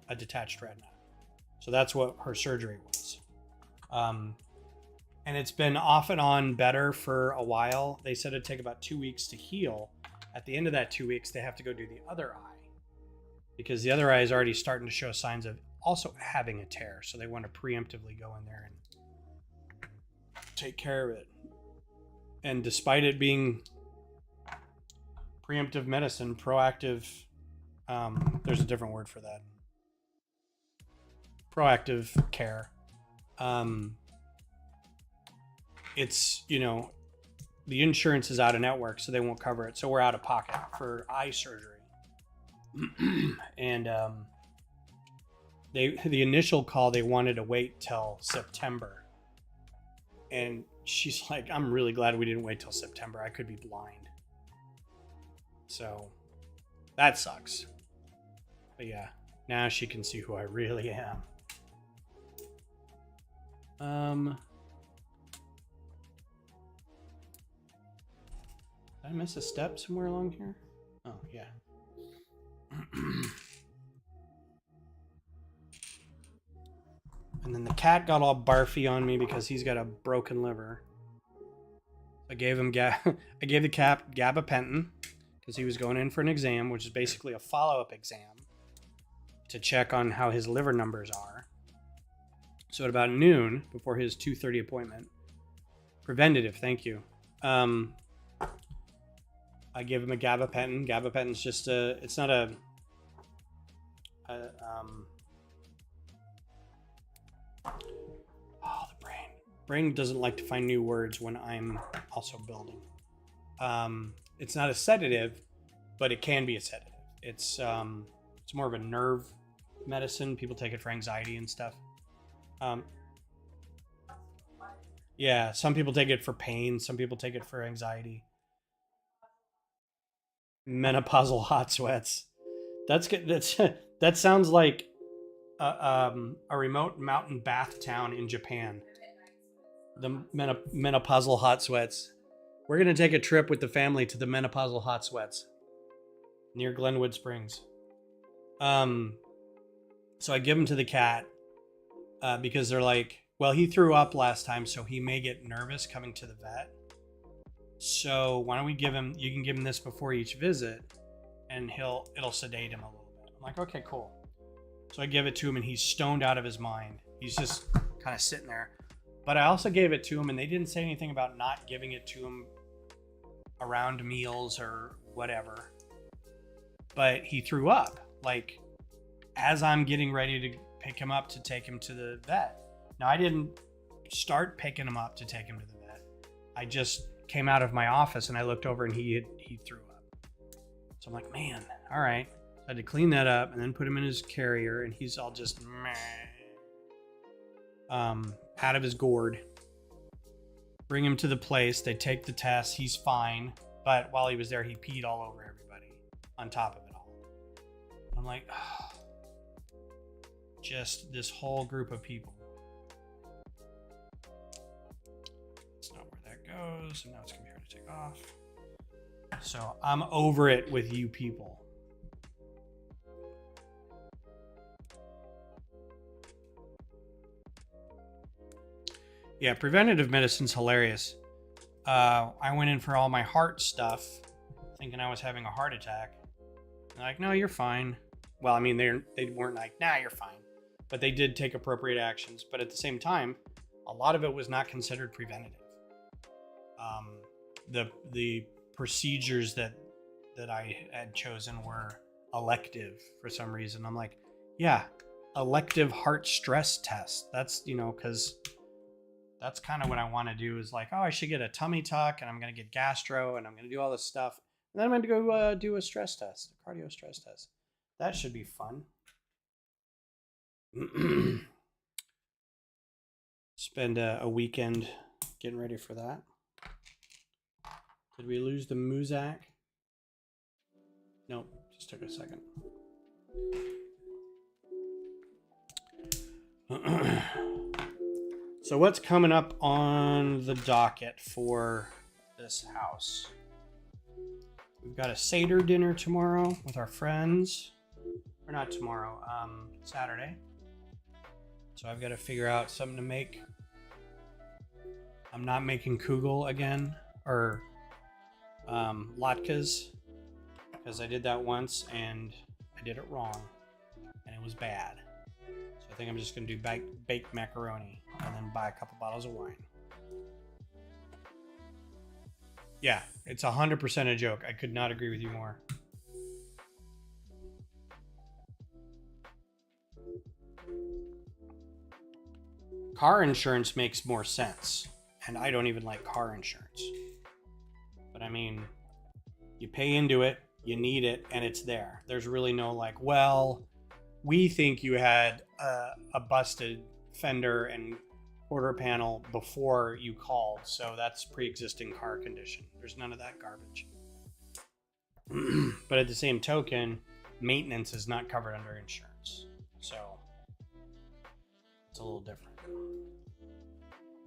a detached retina. So that's what her surgery was. And it's been off and on better for a while. They said it'd take about 2 weeks to heal. At the end of that 2 weeks, they have to go do the other eye, because the other eye is already starting to show signs of also having a tear. So they want to preemptively go in there and take care of it. And despite it being preemptive medicine, proactive, there's a different word for that. Proactive care. It's, the insurance is out of network, so they won't cover it. So we're out of pocket for eye surgery. And the initial call, they wanted to wait till September. And she's like, I'm really glad we didn't wait till September. I could be blind. So that sucks. But yeah, now she can see who I really am. Did I miss a step somewhere along here? Oh, yeah. And then the cat got all barfy on me because he's got a broken liver. I gave the cat gabapentin because he was going in for an exam, which is basically a follow-up exam to check on how his liver numbers are. So at about noon, before his 2:30 appointment, preventative, thank you. I give him a gabapentin. Gabapentin's just it's not the brain doesn't like to find new words when I'm also building. It's not a sedative, but it can be a sedative. It's more of a nerve medicine. People take it for anxiety and stuff. Yeah, some people take it for pain. Some people take it for anxiety. Menopausal hot sweats. That's good. That sounds like a remote mountain bath town in Japan. The menopausal hot sweats. We're gonna take a trip with the family to the menopausal hot sweats near Glenwood Springs. So I give him to the cat because they're like, well, he threw up last time, so he may get nervous coming to the vet. So why don't we give him? You can give him this before each visit, and it'll sedate him a little bit. I'm like, okay, cool. So I give it to him, and he's stoned out of his mind. He's just kind of sitting there. But I also gave it to him, and they didn't say anything about not giving it to him around meals or whatever. But he threw up, like, as I'm getting ready to pick him up to take him to the vet. Now, I didn't start picking him up to take him to the vet. I just came out of my office, and I looked over, and he threw up. So I'm like, man, all right. So I had to clean that up and then put him in his carrier, and he's all just out of his gourd. Bring him to the place. They take the test. He's fine. But while he was there, he peed all over everybody on top of it all. I'm like, oh, just this whole group of people. That's not where that goes. And now it's coming here to take off. So I'm over it with you people. Yeah, preventative medicine's hilarious. I went in for all my heart stuff, thinking I was having a heart attack. They're like, no, you're fine. Well, I mean, they weren't like, nah, you're fine. But they did take appropriate actions. But at the same time, a lot of it was not considered preventative. The procedures that I had chosen were elective for some reason. I'm like, yeah, elective heart stress test. That's, you know, because that's kind of what I want to do is like, oh, I should get a tummy tuck and I'm going to get gastro and I'm going to do all this stuff. And then I'm going to go do a stress test, a cardio stress test. That should be fun. Spend a weekend getting ready for that. Did we lose the Muzak? Nope, just took a second. So what's coming up on the docket for this house? We've got a Seder dinner tomorrow with our friends. Or not tomorrow, Saturday. So I've got to figure out something to make. I'm not making kugel again, or latkes, because I did that once and I did it wrong and it was bad. So I think I'm just going to do baked macaroni and then buy a couple bottles of wine. Yeah, it's 100% a joke. I could not agree with you more. Car insurance makes more sense, and I don't even like car insurance. But I mean, you pay into it, you need it, and it's there. There's really no like, well, we think you had a busted fender and quarter panel before you called, so that's pre-existing car condition. There's none of that garbage. But at the same token, maintenance is not covered under insurance, so it's a little different,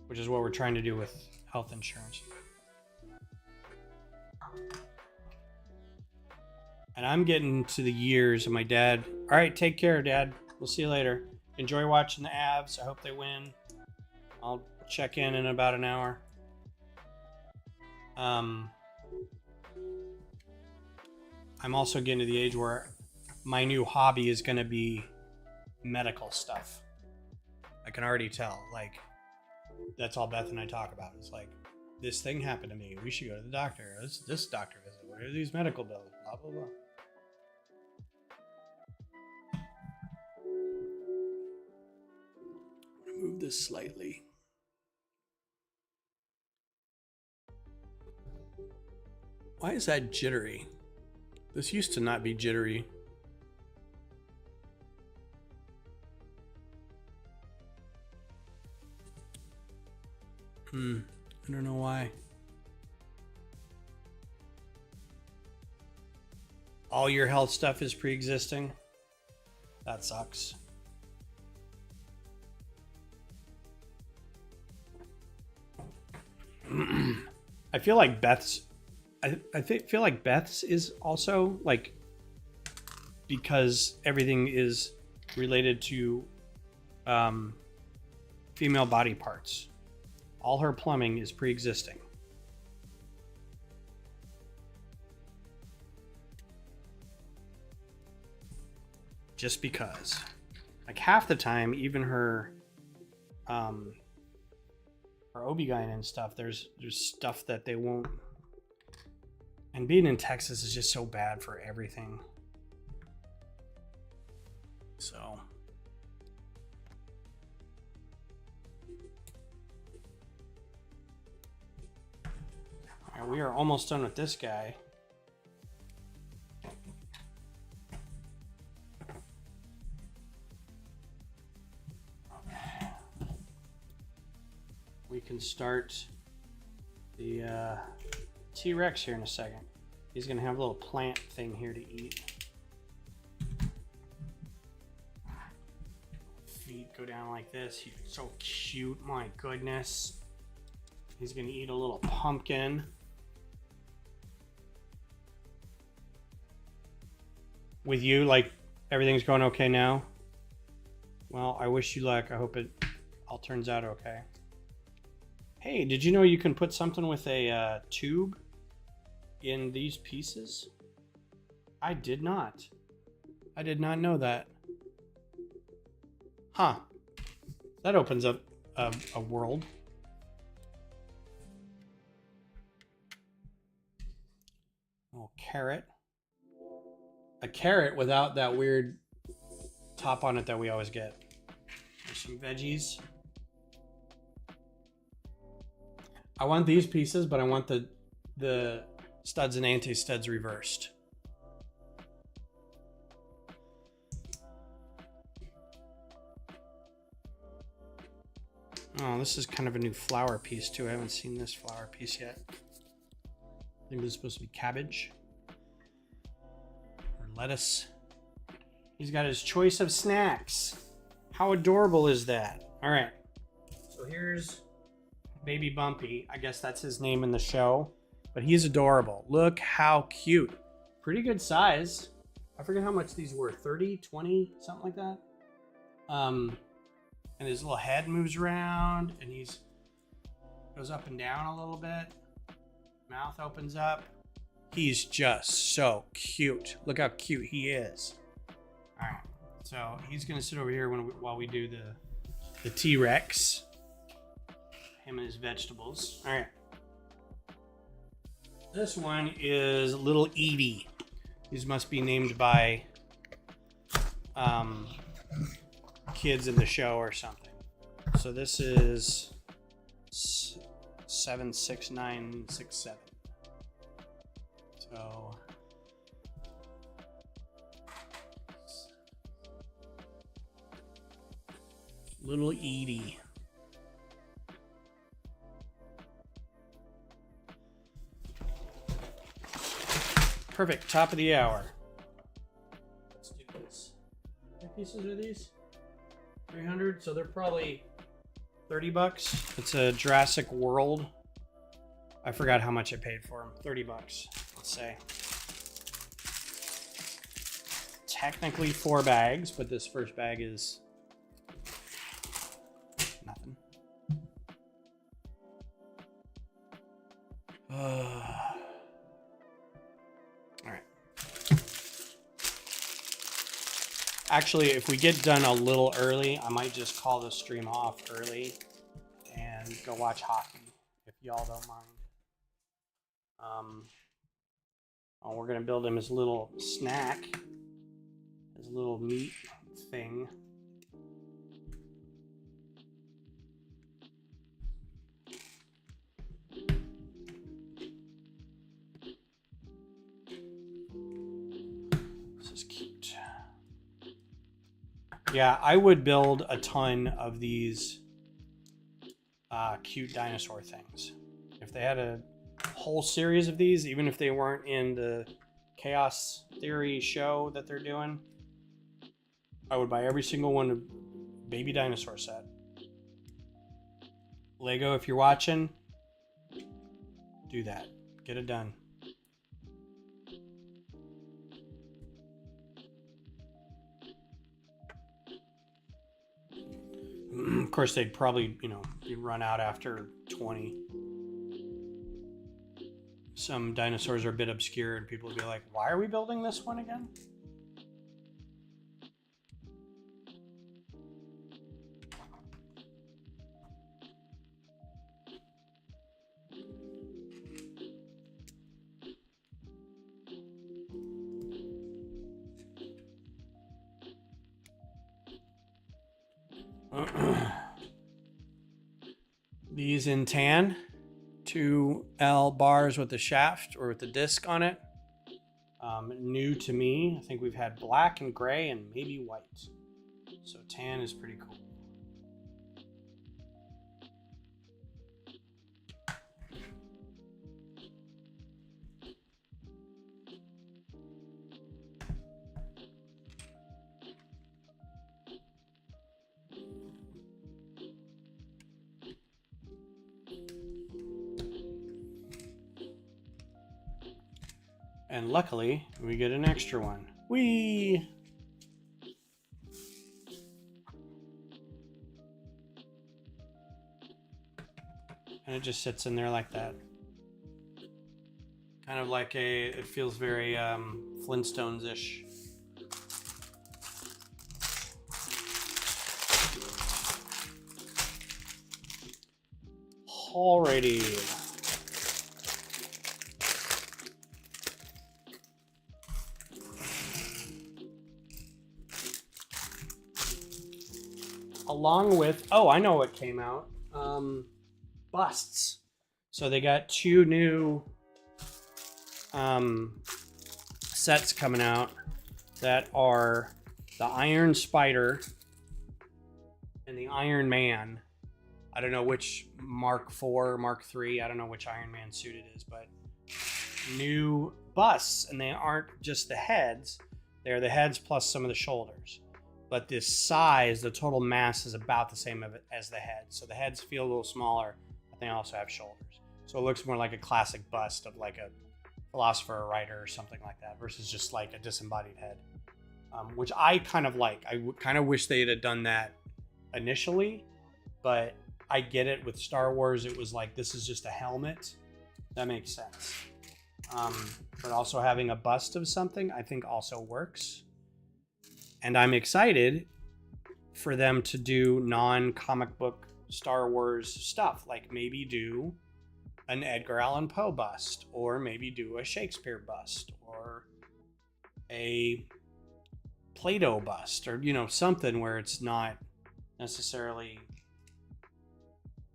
which is what we're trying to do with health insurance. And I'm getting to the years of my dad. All right, take care, Dad. We'll see you later. Enjoy watching the Avs. I hope they win. I'll check in about an hour. I'm also getting to the age where my new hobby is going to be medical stuff. I can already tell. Like, that's all Beth and I talk about. It's like, this thing happened to me. We should go to the doctor. This doctor visit. What are these medical bills? Blah, blah, blah. Move this slightly. Why is that jittery? This used to not be jittery. I don't know why. All your health stuff is pre-existing? That sucks. I feel like Beth's feel like Beth's is also like, because everything is related to female body parts. All her plumbing is pre-existing. Just because. Like half the time, even her OB-GYN and stuff, there's stuff that they won't. And being in Texas is just so bad for everything. So. All right, we are almost done with this guy. We can start the T-Rex here in a second. He's gonna have a little plant thing here to eat. Feet go down like this. He's so cute, my goodness. He's gonna eat a little pumpkin. With you, like, everything's going okay now? Well, I wish you luck. I hope it all turns out okay. Hey, did you know you can put something with a tube in these pieces? I did not. I did not know that. Huh. That opens up a world. Oh, carrot. A carrot without that weird top on it that we always get. There's some veggies. I want these pieces, but I want the studs and anti-studs reversed. Oh, this is kind of a new flower piece too. I haven't seen this flower piece yet. I think this is supposed to be cabbage or lettuce. He's got his choice of snacks. How adorable is that? All right. So here's Baby Bumpy. I guess that's his name in the show, but he's adorable. Look how cute. Pretty good size. I forget how much these were, 30, 20, something like that. And his little head moves around and he's goes up and down a little bit. Mouth opens up. He's just so cute. Look how cute he is. All right, so he's gonna sit over here while we do the T-Rex. Him and his vegetables. All right. This one is Little Edie. These must be named by kids in the show or something. So this is 76967. So Little Edie. Perfect, top of the hour. Let's do this. What pieces are these? 300, so they're probably 30 bucks. It's a Jurassic World. I forgot how much I paid for them. 30 bucks, let's say. Technically 4 bags, but this first bag is nothing. All right. Actually, if we get done a little early, I might just call the stream off early and go watch hockey, if y'all don't mind. Oh, we're gonna build him his little snack, his little meat thing. This is cute. Yeah, I would build a ton of these cute dinosaur things. If they had a whole series of these, even if they weren't in the Chaos Theory show that they're doing, I would buy every single one of baby dinosaur set. Lego, if you're watching, do that. Get it done. Of course, they'd probably, you'd run out after 20. Some dinosaurs are a bit obscure and people would be like, why are we building this one again? These in tan, 2L bars with the shaft or with the disc on it. New to me. I think we've had black and gray and maybe white. So tan is pretty cool. And luckily, we get an extra one. Whee! And it just sits in there like that. Kind of like it feels very Flintstones-ish. Alrighty. along with, oh, I know what came out. Busts. So they got 2 new sets coming out that are the Iron Spider and the Iron Man. I don't know which Mark IV, Mark III, I don't know which Iron Man suit it is, but new busts, and they aren't just the heads, they're the heads plus some of the shoulders. But this size, the total mass is about the same as the heads. So the heads feel a little smaller, but they also have shoulders. So it looks more like a classic bust of like a philosopher or writer or something like that versus just like a disembodied head, which I kind of like. I kind of wish they'd have done that initially, but I get it. With Star Wars, it was like, this is just a helmet. That makes sense. But also having a bust of something, I think also works. And I'm excited for them to do non-comic book Star Wars stuff, like maybe do an Edgar Allan Poe bust, or maybe do a Shakespeare bust, or a Plato bust, or, you know, something where it's not necessarily.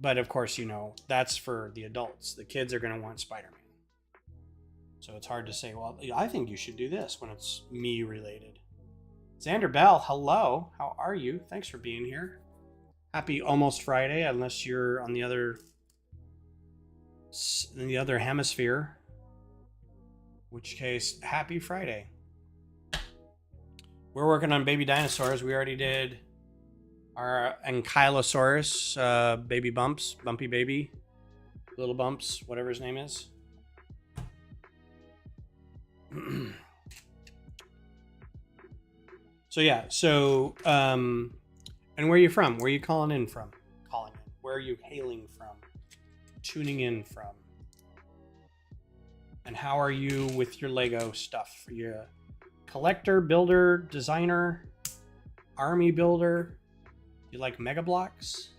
But of course, you know, that's for the adults. The kids are going to want Spider-Man. So it's hard to say, well, I think you should do this when it's me related. Xander Bell, hello. How are you? Thanks for being here. Happy almost Friday, unless you're on the other hemisphere. In which case, happy Friday. We're working on baby dinosaurs. We already did our Ankylosaurus, baby bumps, bumpy baby, little bumps, whatever his name is. So yeah, and where are you from? Where are you calling in from? Where are you hailing from? Tuning in from? And how are you with your Lego stuff? Are you a collector, builder, designer, army builder? You like Mega Blocks?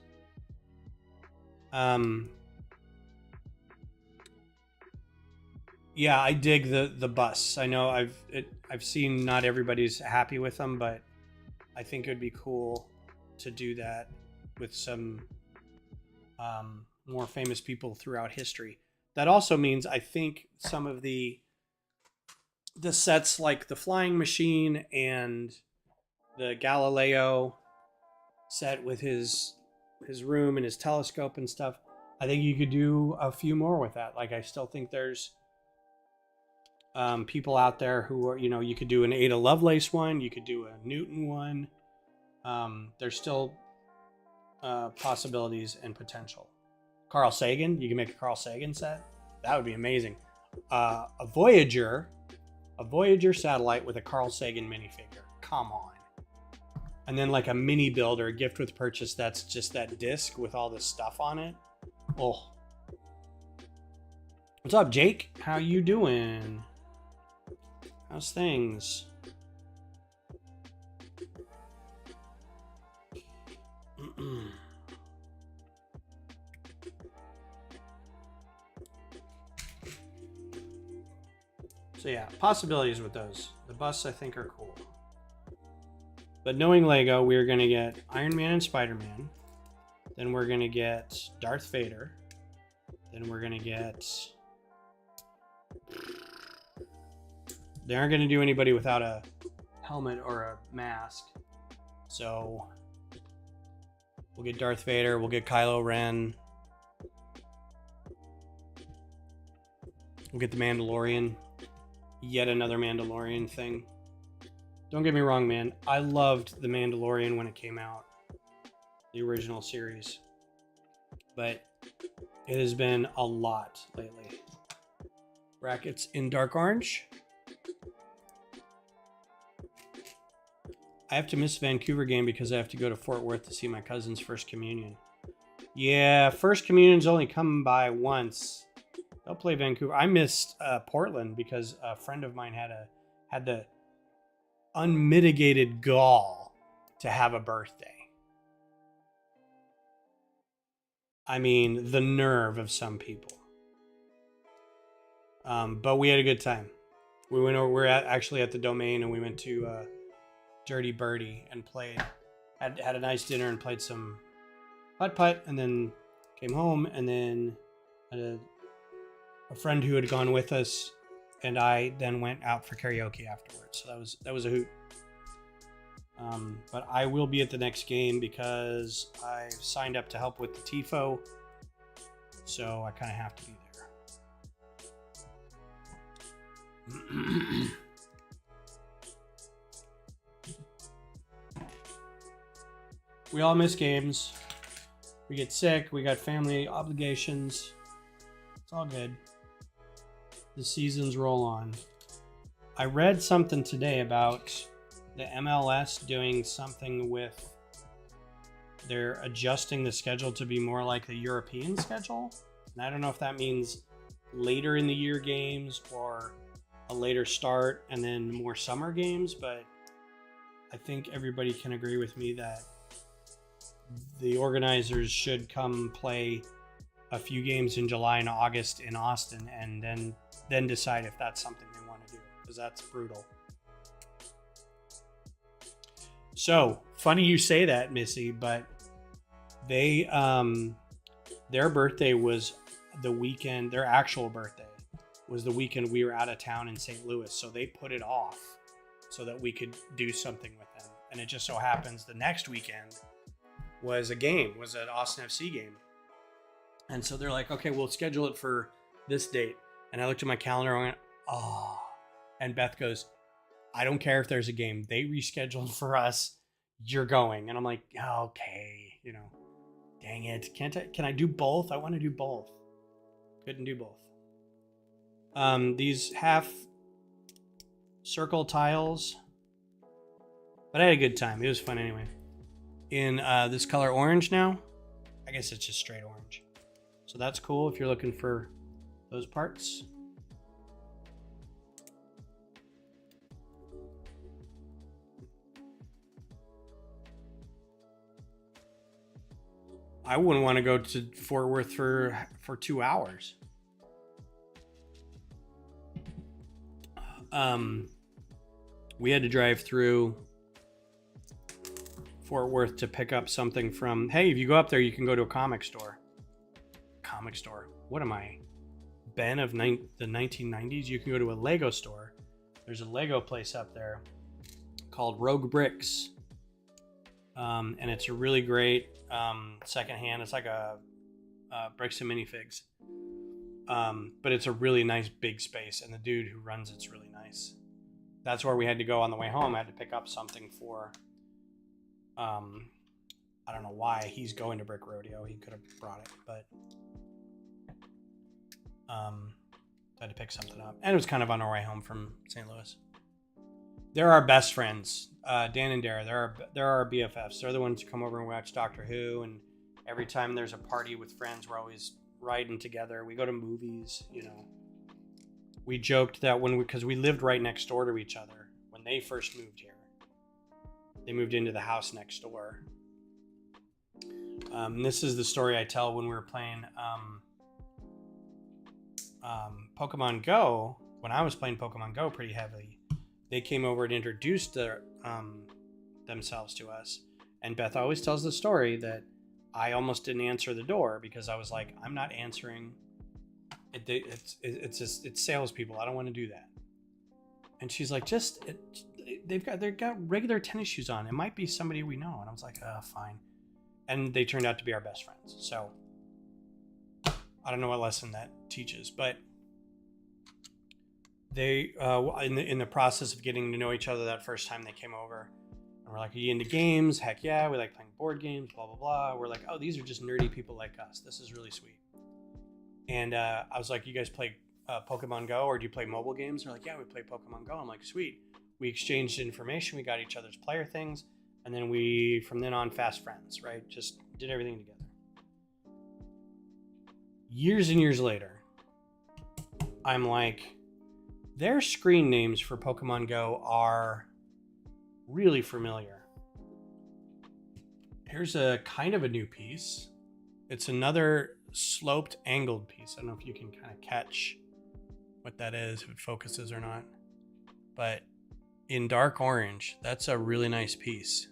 Yeah, I dig the busts. I know I've seen not everybody's happy with them, but I think it would be cool to do that with some more famous people throughout history. That also means I think some of the sets like the Flying Machine and the Galileo set with his room and his telescope and stuff, I think you could do a few more with that. Like, I still think there's people out there who are, you know, you could do an Ada Lovelace one, you could do a Newton one. There's still possibilities and potential. Carl Sagan, you can make a Carl Sagan set. That would be amazing. A Voyager satellite with a Carl Sagan minifigure. Come on. And then like a mini build or a gift with purchase that's just that disc with all this stuff on it. Oh. What's up, Jake? How you doing? How's things? So yeah, possibilities with those. The busts I think are cool. But knowing Lego, we're going to get Iron Man and Spider-Man. Then we're going to get Darth Vader. Then we're going to get... They aren't going to do anybody without a helmet or a mask. So we'll get Darth Vader. We'll get Kylo Ren. We'll get the Mandalorian. Yet another Mandalorian thing. Don't get me wrong, man. I loved The Mandalorian when it came out. The original series. But it has been a lot lately. Brackets in dark orange. I have to miss Vancouver game because I have to go to Fort Worth to see my cousin's first communion. Yeah, first communion's only come by once. They'll play Vancouver. I missed Portland because a friend of mine had the unmitigated gall to have a birthday. I mean, the nerve of some people. But we had a good time. We went over. We're actually at the Domain, and we went to Dirty Birdie and played had a nice dinner and played some putt-putt, and then came home, and then had a friend who had gone with us, and I then went out for karaoke afterwards. So that was a hoot. But I will be at the next game because I've signed up to help with the TIFO, so I kind of have to be there. We all miss games. We get sick. We got family obligations. It's all good. The seasons roll on. I read something today about the MLS doing something with, they're adjusting the schedule to be more like the European schedule. And I don't know if that means later in the year games or a later start and then more summer games, but I think everybody can agree with me that the organizers should come play a few games in July and August in Austin and then decide if that's something they want to do, because that's brutal. So funny you say that, Missy, but they their birthday was the weekend, their actual birthday was the weekend we were out of town in St. Louis, so they put it off so that we could do something with them. And it just so happens the next weekend was an Austin FC game. And so they're like, okay, we'll schedule it for this date. And I looked at my calendar and I went, oh. And Beth goes, I don't care if there's a game. They rescheduled for us. You're going. And I'm like, okay, dang it. Can I do both? I want to do both. Couldn't do both. These half circle tiles. But I had a good time. It was fun anyway. In this color orange now. I guess it's just straight orange. So that's cool if you're looking for those parts. I wouldn't want to go to Fort Worth for 2 hours. We had to drive through Fort Worth to pick up something from, hey, if you go up there, you can go to a comic store. Comic store. What am I? Ben of the 1990s? You can go to a Lego store. There's a Lego place up there called Rogue Bricks. And it's a really great secondhand. It's like a bricks and minifigs. But it's a really nice big space, and the dude who runs it's really nice. That's where we had to go on the way home. I had to pick up something for I don't know why he's going to Brick Rodeo. He could have brought it, but I had to pick something up. And it was kind of on our way home from St. Louis. They're our best friends. Dan and Dara, they're our BFFs. They're the ones who come over and watch Doctor Who, and every time there's a party with friends, we're always riding together. We go to movies, We joked that because we lived right next door to each other when they first moved here. They moved into the house next door. This is the story I tell when we were playing Pokemon Go. When I was playing Pokemon Go pretty heavily, they came over and introduced themselves to us. And Beth always tells the story that I almost didn't answer the door because I was like, I'm not answering. It's salespeople. I don't want to do that. And she's like, they've got regular tennis shoes on. It might be somebody we know. And I was like, fine. And they turned out to be our best friends. So I don't know what lesson that teaches, but they in the process of getting to know each other that first time they came over, and we're like, are you into games? Heck yeah, we like playing board games, blah blah blah. We're like, oh, these are just nerdy people like us. This is really sweet. And I was like, you guys play Pokemon Go, or do you play mobile games? They're like, yeah, we play Pokemon Go. I'm like, sweet. We exchanged information, we got each other's player things, and then we from then on fast friends, right? Just did everything together. Years and years later, I'm like, their screen names for Pokemon Go are really familiar. Here's a kind of a new piece. It's another sloped angled piece. I don't know if you can kind of catch what that is, if it focuses or not. But in dark orange, that's a really nice piece.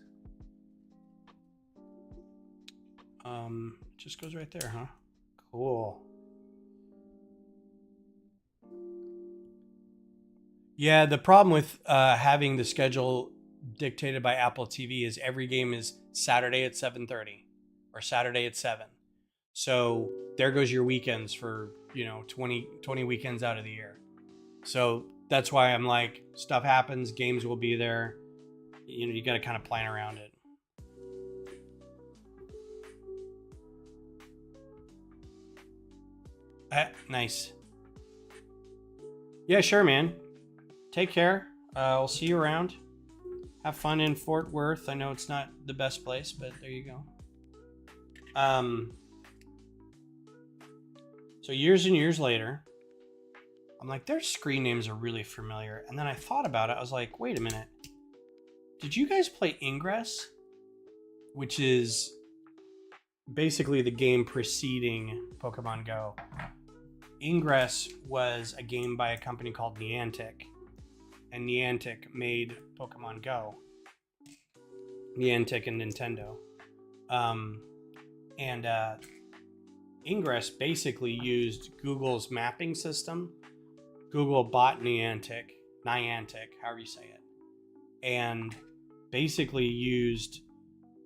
Just goes right there, huh? Cool. Yeah, the problem with having the schedule dictated by Apple TV is every game is Saturday at 7:30 or Saturday at 7. So there goes your weekends for, 20 weekends out of the year. So that's why I'm like, stuff happens, games will be there. You got to kind of plan around it. Nice. Yeah, sure, man. Take care. We'll see you around. Have fun in Fort Worth. I know it's not the best place, but there you go. So years and years later, I'm like, their screen names are really familiar. And then I thought about it. I was like, wait a minute. Did you guys play Ingress? Which is basically the game preceding Pokemon Go. Ingress was a game by a company called Niantic. And Niantic made Pokemon Go. Niantic and Nintendo. Ingress basically used Google's mapping system. Google bought Niantic, however you say it. And basically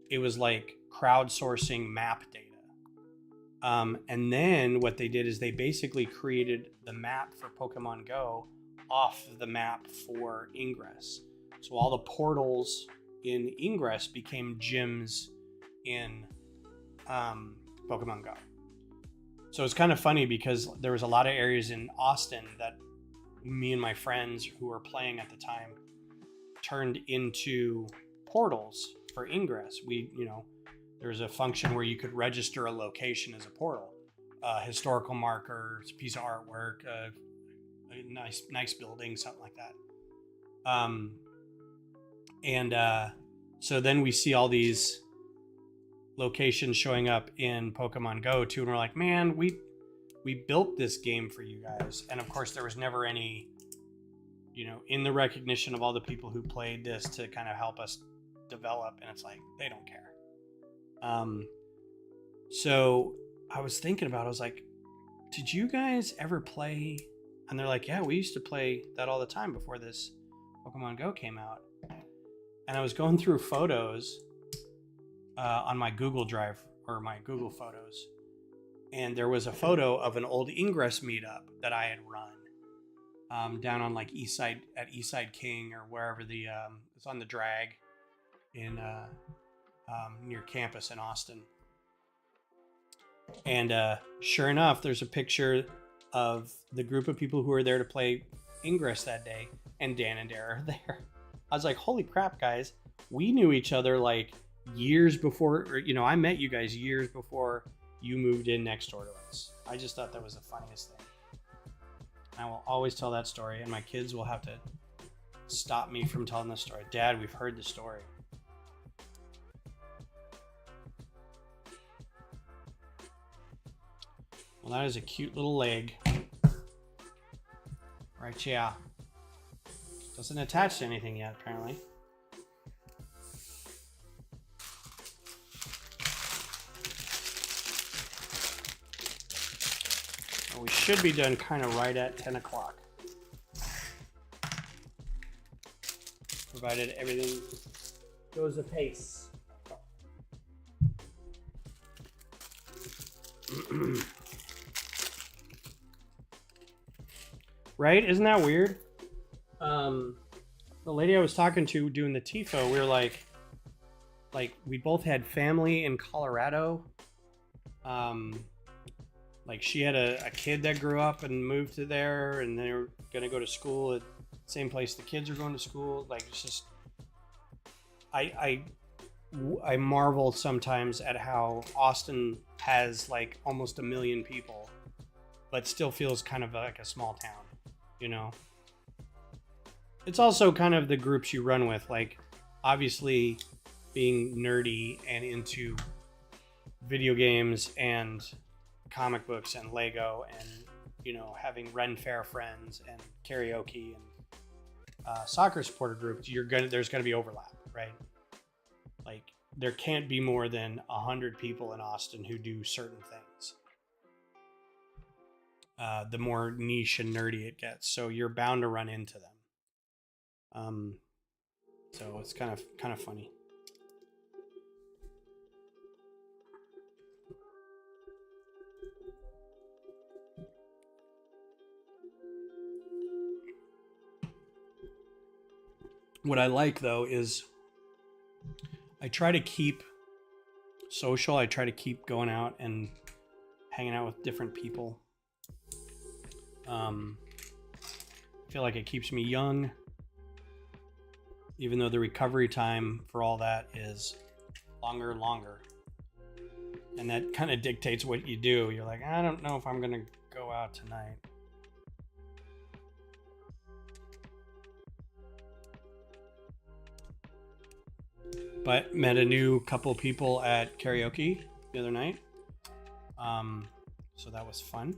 it was like crowdsourcing map data. And then what they did is they basically created the map for Pokemon Go off the map for Ingress. So all the portals in Ingress became gyms in Pokemon Go. So it's kind of funny because there was a lot of areas in Austin that me and my friends who were playing at the time turned into portals for Ingress. There was a function where you could register a location as a portal, historical markers, a piece of artwork, a nice building, something like that. So then we see all these locations showing up in Pokemon Go too, and we're like, man, we built this game for you guys. And of course there was never any, in the recognition of all the people who played this to kind of help us develop, and it's like, they don't care. So I was thinking about it, I was like, did you guys ever play? And they're like, yeah, we used to play that all the time before this Pokemon Go came out. And I was going through photos on my Google Drive or my Google Photos. And there was a photo of an old Ingress meetup that I had run down on like Eastside King or wherever it's on the drag in near campus in Austin. And sure enough, there's a picture of the group of people who were there to play Ingress that day, and Dan and Dara are there. I was like, holy crap, guys. We knew each other like years before, or, I met you guys years before you moved in next door to us. I just thought that was the funniest thing. I will always tell that story, and my kids will have to stop me from telling this story. Dad, we've heard the story. Well, that is a cute little leg. Right, yeah. Doesn't attach to anything yet, apparently. Well, we should be done kind of right at 10 o'clock. Provided everything goes apace. Right? Isn't that weird? The lady I was talking to doing the TIFO, we were like we both had family in Colorado. Like she had a kid that grew up and moved to there, and they were gonna go to school at the same place the kids are going to school. Like, it's just, I marvel sometimes at how Austin has like almost 1 million people, but still feels kind of like a small town. It's also kind of the groups you run with, like obviously being nerdy and into video games and comic books and Lego and having Ren Fair friends and karaoke and soccer supporter groups. There's gonna be overlap, right? Like there can't be more than 100 people in Austin who do certain things. The more niche and nerdy it gets, so you're bound to run into them. So it's kind of funny. What I like though is I try to keep social. I try to keep going out and hanging out with different people. I feel like it keeps me young, even though the recovery time for all that is longer and longer. And that kind of dictates what you do. You're like, I don't know if I'm going to go out tonight. But met a new couple people at karaoke the other night. So that was fun.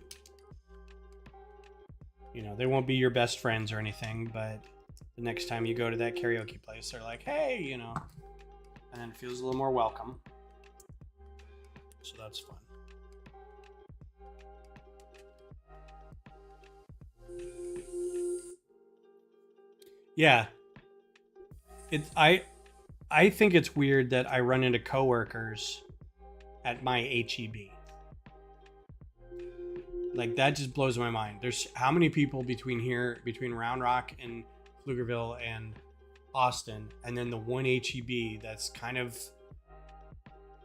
You know, they won't be your best friends or anything, but the next time you go to that karaoke place, they're like, hey, you know, and then it feels a little more welcome. So that's fun. Yeah. I think it's weird that I run into coworkers at my HEB. Like, that just blows my mind. There's how many people between Round Rock and Pflugerville and Austin, and then the one HEB that's kind of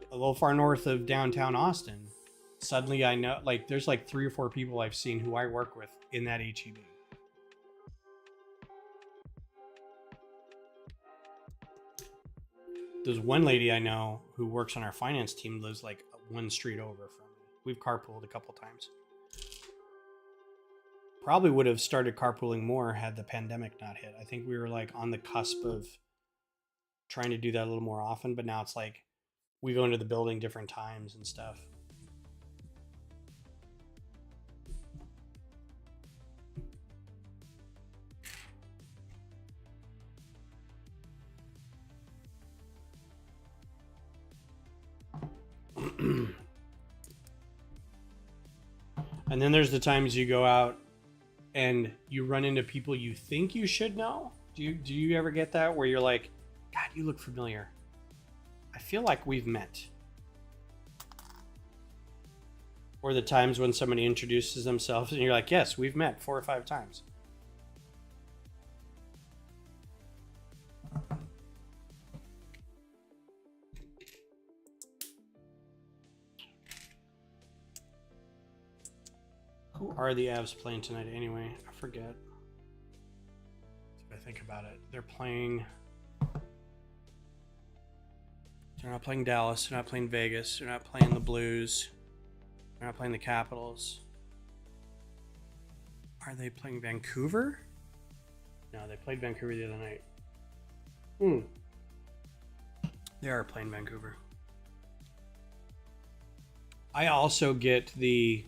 a little far north of downtown Austin. Suddenly I know, like, there's like 3 or 4 people I've seen who I work with in that HEB. There's one lady I know who works on our finance team, lives like 1 street over from me. We've carpooled a couple times. Probably would have started carpooling more had the pandemic not hit. I think we were like on the cusp of trying to do that a little more often, but now it's like we go into the building different times and stuff. And then there's the times you go out and you run into people you think you should know. Do you ever get that where you're like, God, you look familiar. I feel like we've met. Or the times when somebody introduces themselves and you're like, yes, we've met 4 or 5 times. Who are the Avs playing tonight anyway? I forget. If I think about it, they're not playing Dallas, they're not playing Vegas, they're not playing the Blues, they're not playing the Capitals. Are they playing Vancouver? No, they played Vancouver the other night. They are playing Vancouver. I also get the,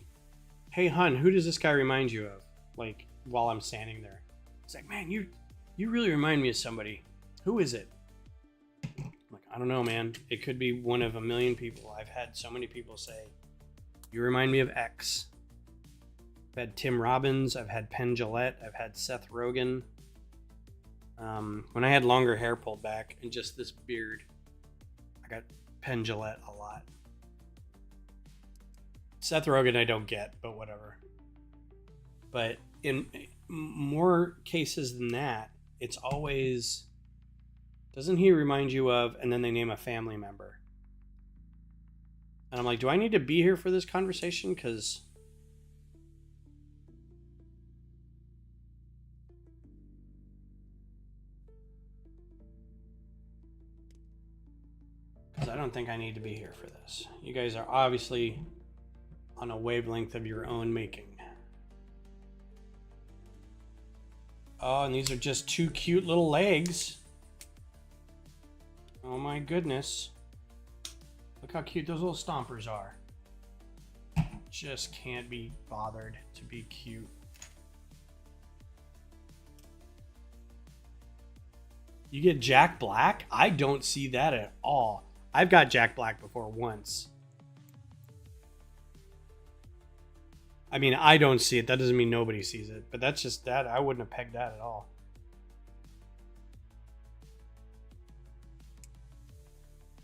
hey hun, who does this guy remind you of? Like, while I'm standing there. It's like, man, you really remind me of somebody. Who is it? I'm like, I don't know, man. It could be one of a million people. I've had so many people say, you remind me of X. I've had Tim Robbins. I've had Penn Jillette. I've had Seth Rogen. When I had longer hair pulled back and just this beard, I got Penn Jillette a lot. Seth Rogen I don't get, but whatever. But in more cases than that, it's always, doesn't he remind you of, and then they name a family member. And I'm like, do I need to be here for this conversation? Because I don't think I need to be here for this. You guys are obviously on a wavelength of your own making. Oh, and these are just 2 cute little legs. Oh my goodness. Look how cute those little stompers are. Just can't be bothered to be cute. You get Jack Black? I don't see that at all. I've got Jack Black before once. I mean, I don't see it. That doesn't mean nobody sees it. But that's just that. I wouldn't have pegged that at all.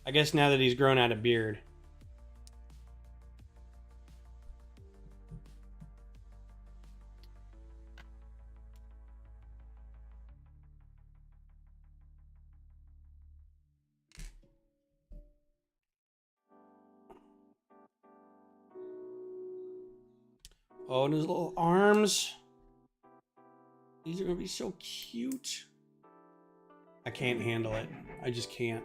I guess now that he's grown out a beard. Oh, and his little arms. These are going to be so cute. I can't handle it. I just can't.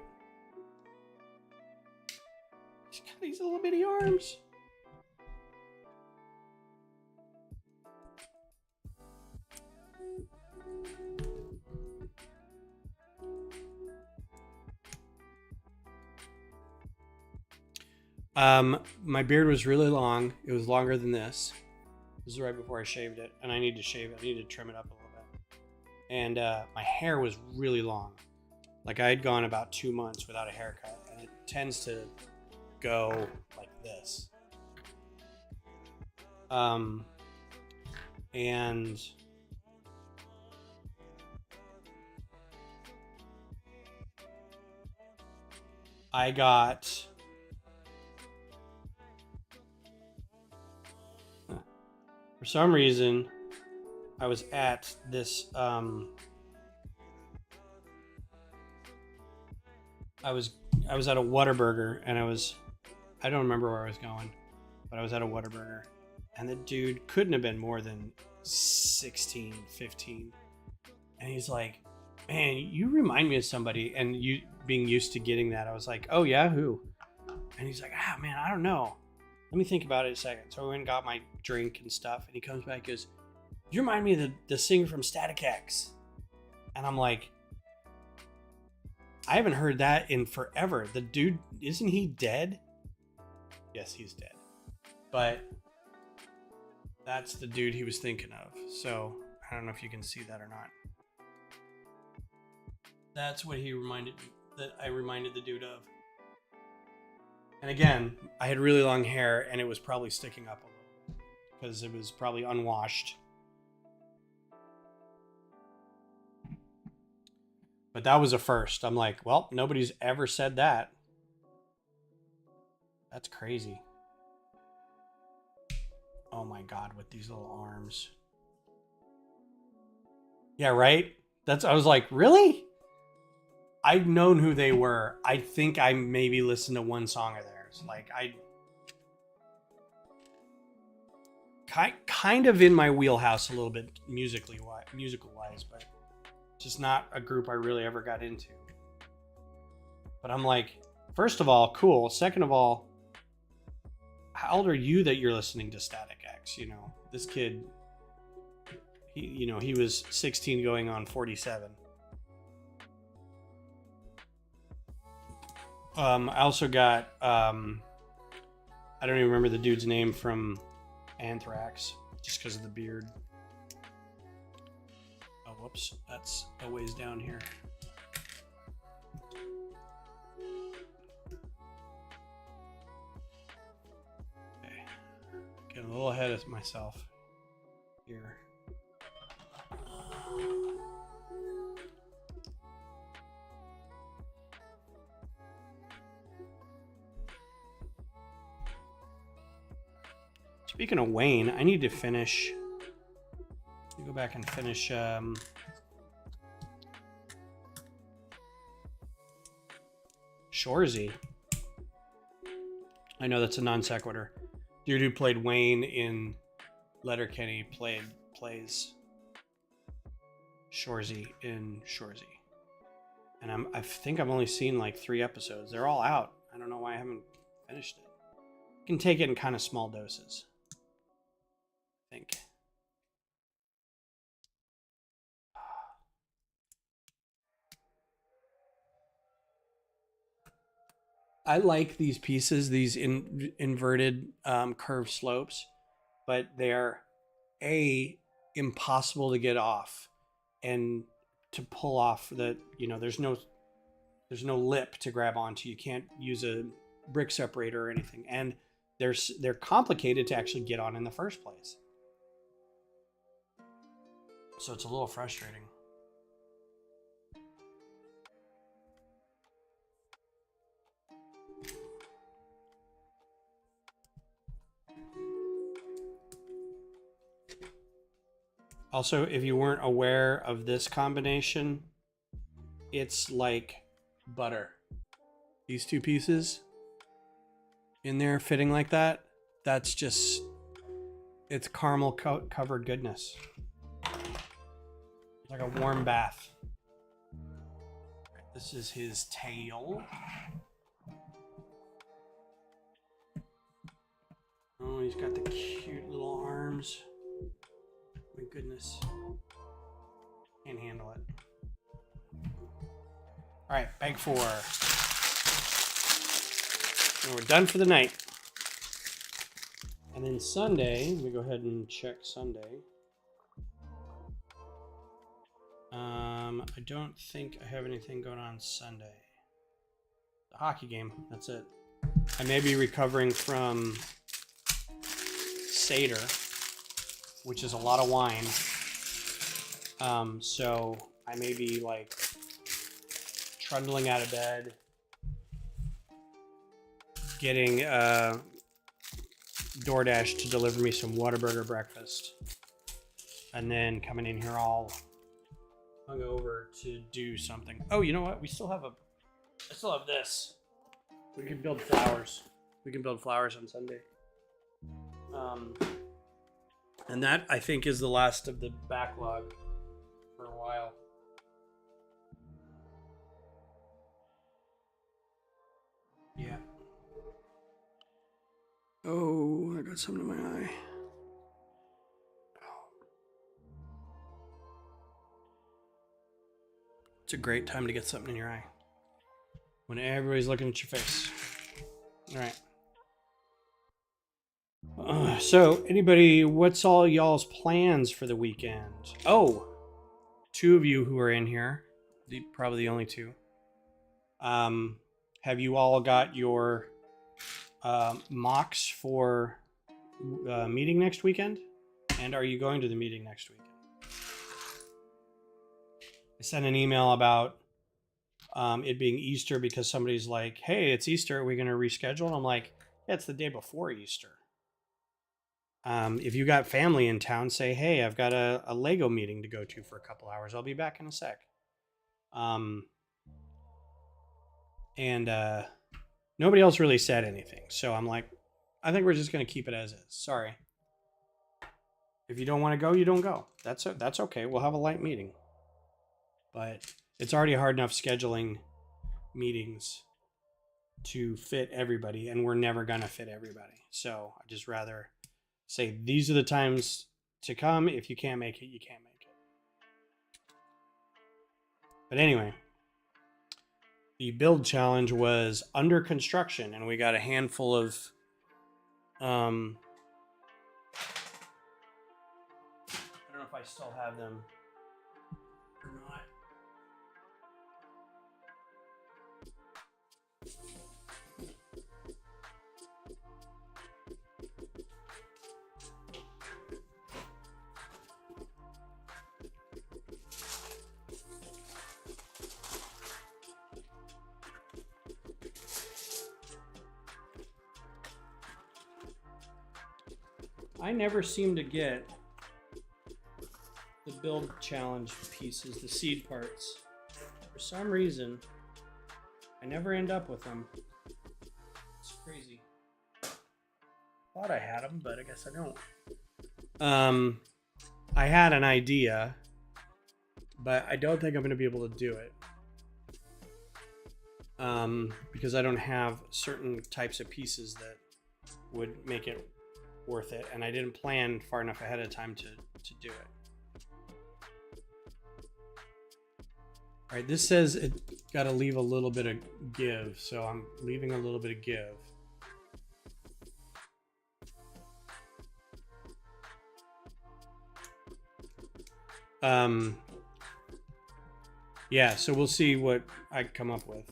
He's got these little bitty arms. My beard was really long. It was longer than this. This is right before I shaved it, and I need to shave it. I need to trim it up a little bit. And my hair was really long. Like I had gone about 2 months without a haircut, and it tends to go like this. And I got for some reason I was at this I was at a Whataburger, and I don't remember where I was going, but I was at a Whataburger, and the dude couldn't have been more than 16, 15. And he's like, man, you remind me of somebody. And you being used to getting that, I was like, oh yeah, who? And he's like, man, I don't know. Let me think about it a second. So I went and got my drink and stuff, and he comes back and goes, you remind me of the singer from Static X. And I'm like, I haven't heard that in forever. The dude, isn't he dead? Yes, he's dead. But that's the dude he was thinking of. So I don't know if you can see that or not. That's what he reminded me, that I reminded the dude of. And again, I had really long hair, and it was probably sticking up a little because it was probably unwashed. But that was a first. I'm like, well, nobody's ever said that. That's crazy. Oh my God, with these little arms. Yeah, right? I was like, really? I've known who they were. I think I maybe listened to one song of theirs. Like, kind of in my wheelhouse a little bit musical wise, but just not a group I really ever got into. But I'm like, first of all, cool. Second of all, how old are you that you're listening to Static X? You know, this kid, he was 16 going on 47. I also got, I don't even remember the dude's name from Anthrax, just because of the beard. Oh, whoops. That's a ways down here. Okay. Getting a little ahead of myself here. Speaking of Wayne, I need to finish. Go back and finish. Shorzy. I know that's a non sequitur. Dude who played Wayne in Letterkenny plays Shorzy in Shorzy. And I think I've only seen like 3 episodes. They're all out. I don't know why I haven't finished it. You can take it in kind of small doses, I think. I like these pieces, these inverted curved slopes, but they're impossible to get off and to pull off. There's no There's no lip to grab onto. You can't use a brick separator or anything. And they're complicated to actually get on in the first place. So it's a little frustrating. Also, if you weren't aware of this combination, it's like butter. These two pieces in there fitting like that, that's just, it's caramel covered goodness. It's like a warm bath. This is his tail. Oh, he's got the cute little arms. My goodness. Can't handle it. All right, bag 4. And we're done for the night. And then Sunday, let me go ahead and check Sunday. I don't think I have anything going on Sunday. The hockey game, that's it. I may be recovering from Seder, which is a lot of wine. So I may be like trundling out of bed, getting DoorDash to deliver me some Whataburger breakfast, and then coming in here all hungover to do something. Oh, you know what? I still have this. We can build flowers. We can build flowers on Sunday. And that, I think, is the last of the backlog for a while. Yeah. Oh, I got something in my eye. It's a great time to get something in your eye. When everybody's looking at your face. All right. So, anybody, what's all y'all's plans for the weekend? Oh, 2 of you who are in here, probably the only 2. Have you all got your mocks for meeting next weekend? And are you going to the meeting next weekend? I sent an email about it being Easter because somebody's like, hey, it's Easter. Are we going to reschedule? And I'm like, yeah, it's the day before Easter. If you got family in town, say, hey, I've got a Lego meeting to go to for a couple hours. I'll be back in a sec. Nobody else really said anything. So I'm like, I think we're just going to keep it as is. Sorry. If you don't want to go, you don't go. That's okay. We'll have a light meeting. But it's already hard enough scheduling meetings to fit everybody, and we're never going to fit everybody. So I just rather say these are the times to come. If you can't make it, you can't make it. But anyway, the build challenge was under construction, and we got a handful of I don't know if I still have them or not. I never seem to get the build challenge pieces, the seed parts. For some reason, I never end up with them. It's crazy. Thought I had them, but I guess I don't. I had an idea, but I don't think I'm going to be able to do it. Because I don't have certain types of pieces that would make it worth it, and I didn't plan far enough ahead of time to do it. All right, this says it got to leave a little bit of give, so I'm leaving a little bit of give. Yeah, so we'll see what I come up with.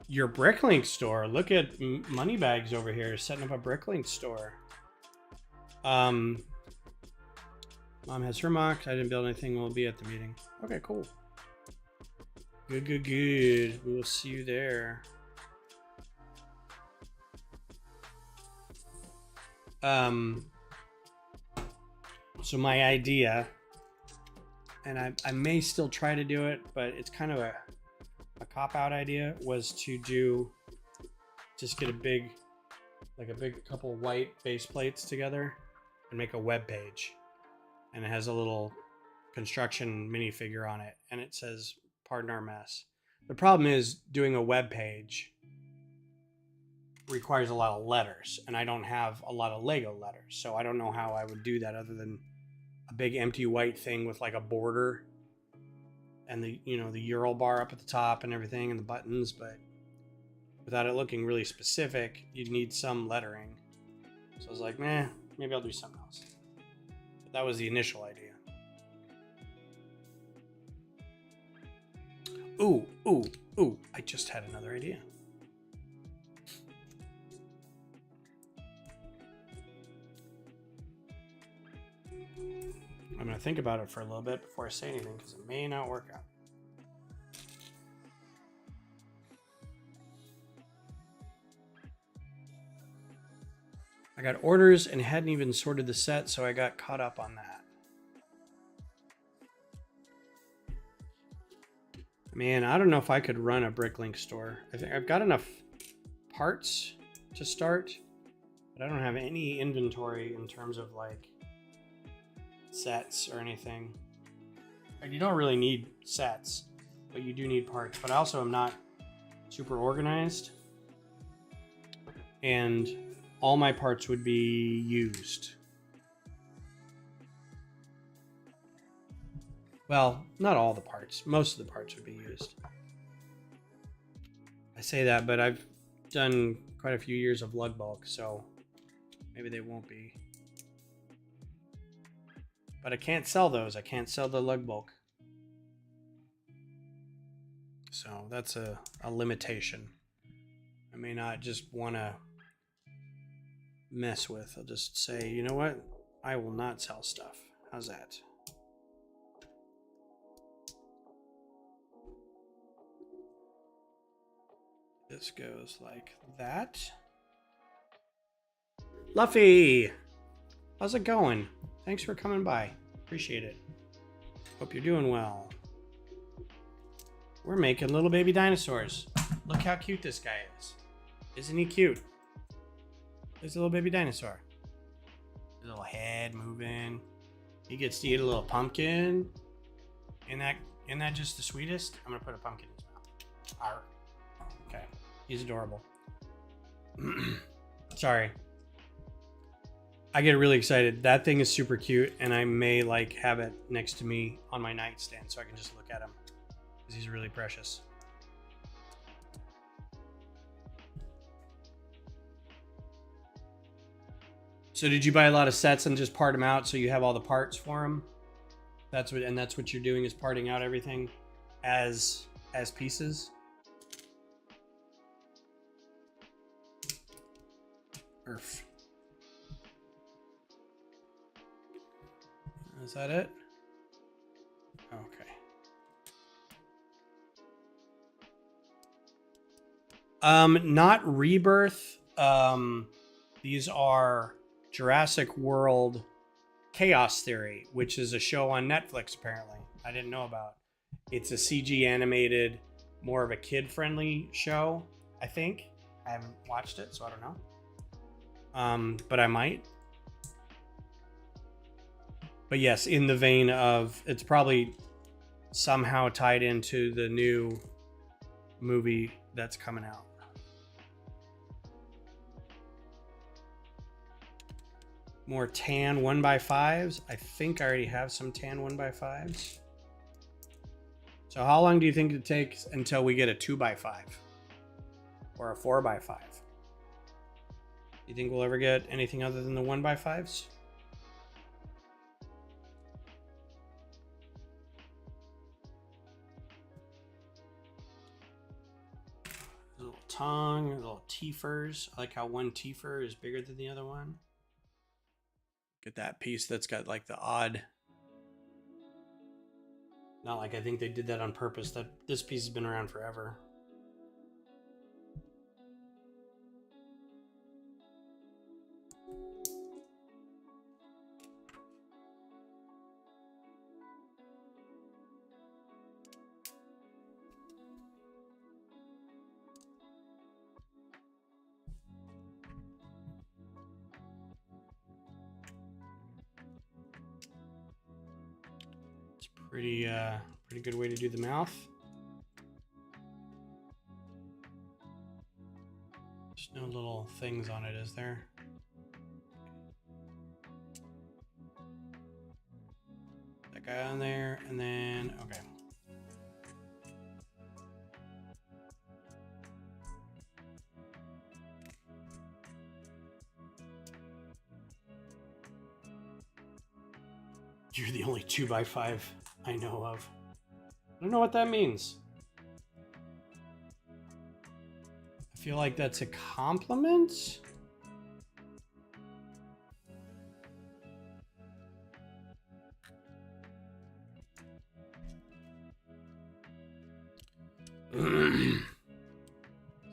Your Bricklink store. Look at Moneybags over here setting up a Bricklink store. Mom has her mocked. I didn't build anything. We'll be at the meeting. Okay, cool. Good, good, good. We will see you there. So my idea, and I may still try to do it, but it's kind of a cop-out idea, was to just get a big couple white base plates together and make a web page. And it has a little construction minifigure on it, and it says, "Pardon our mess." The problem is doing a web page requires a lot of letters, and I don't have a lot of Lego letters, so I don't know how I would do that other than a big empty white thing with like a border and the Ural bar up at the top and everything and the buttons, but without it looking really specific, you'd need some lettering. So I was like, maybe I'll do something else. But that was the initial idea. Ooh, I just had another idea. I'm going to think about it for a little bit before I say anything because it may not work out. I got orders and hadn't even sorted the set, so I got caught up on that. Man, I don't know if I could run a Bricklink store. I think I've got enough parts to start, but I don't have any inventory in terms of like sets or anything. And you don't really need sets, but you do need parts. But I also am not super organized, and all my parts would be used. Well, not all the parts. Most of the parts would be used. I say that, but I've done quite a few years of lug bulk, so maybe they won't be. But I can't sell those. I can't sell the lug bulk. So that's a limitation. I may not just want to mess with. I'll just say, you know what? I will not sell stuff. How's that? This goes like that. Luffy! How's it going? Thanks for coming by. Appreciate it. Hope you're doing well. We're making little baby dinosaurs. Look how cute this guy is. Isn't he cute? There's a little baby dinosaur. His little head moving. He gets to eat a little pumpkin. Isn't that just the sweetest? I'm gonna put a pumpkin in his mouth. Arr. Okay. He's adorable. Sorry. I get really excited. That thing is super cute, and I may like have it next to me on my nightstand so I can just look at him because he's really precious. So did you buy a lot of sets and just part them out so you have all the parts for them? That's what you're doing, is parting out everything as pieces? Earth. Is that it? Okay. Not Rebirth. These are Jurassic World Chaos Theory, which is a show on Netflix, apparently. I didn't know about. It's a CG animated, more of a kid-friendly show, I think. I haven't watched it, so I don't know. But I might. But yes, in the vein of, it's probably somehow tied into the new movie that's coming out. More tan 1x5s. I think I already have some tan 1x5s. So how long do you think it takes until we get a 2x5 or a 4x5? You think we'll ever get anything other than the 1x5s? Little tongue, little teethers. I like how one teether is bigger than the other one. Get that piece that's got like the odd. Not like I think they did that on purpose. That this piece has been around forever. Pretty good way to do the mouth. There's no little things on it, is there? That guy on there, and then okay. You're the only 2x5 I know of. I don't know what that means. I feel like that's a compliment. So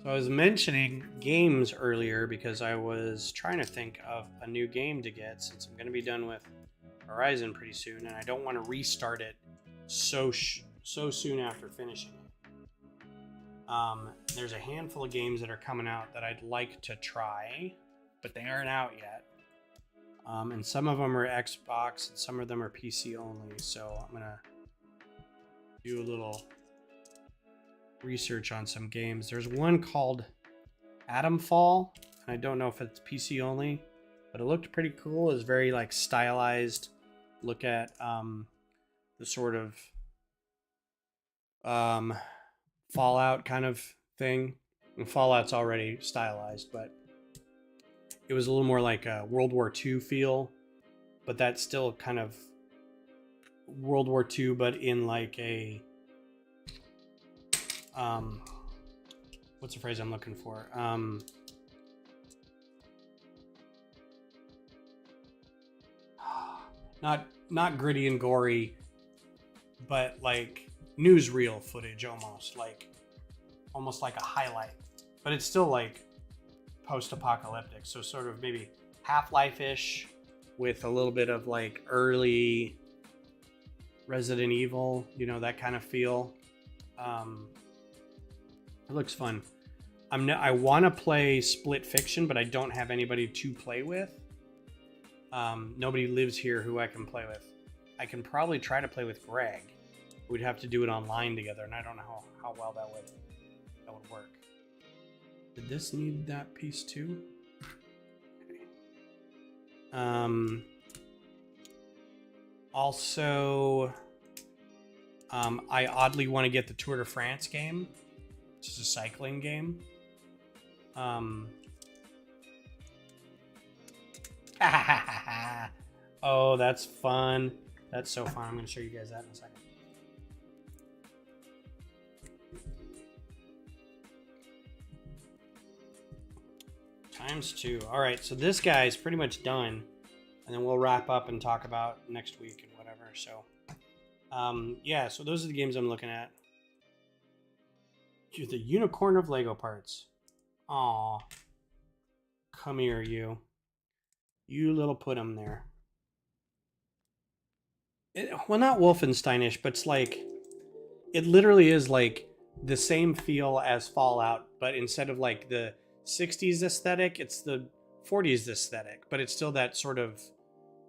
I was mentioning games earlier because I was trying to think of a new game to get since I'm going to be done with Horizon pretty soon, and I don't want to restart it so soon after finishing it. There's a handful of games that are coming out that I'd like to try, but they aren't out yet. And some of them are Xbox, and some of them are PC only. So I'm gonna do a little research on some games. There's one called Atomfall, and I don't know if it's PC only, but it looked pretty cool. It's very like stylized. Look at the sort of Fallout kind of thing. And Fallout's already stylized, but it was a little more like a World War II feel, but that's still kind of World War II, but in like a what's the phrase I'm looking for? Not gritty and gory, but like newsreel footage almost like a highlight, but it's still like post-apocalyptic, so sort of maybe Half-Life-ish with a little bit of like early Resident Evil, you know, that kind of feel. It looks fun. I want to play Split Fiction, but I don't have anybody to play with. Nobody lives here who I can play with. I can probably try to play with Greg. We'd have to do it online together, and I don't know how well that would work. Did this need that piece too? Okay. Also, I oddly want to get the Tour de France game, which is a cycling game. Oh, that's fun. That's so fun. I'm going to show you guys that in a second. ×2. All right, so this guy is pretty much done, and then we'll wrap up and talk about next week and whatever. So, yeah, so those are the games I'm looking at. You're the unicorn of Lego parts. Aw. Come here, you. You little put him there. Well, not Wolfensteinish, but it's like, it literally is like the same feel as Fallout, but instead of like the 60s aesthetic, it's the 40s aesthetic, but it's still that sort of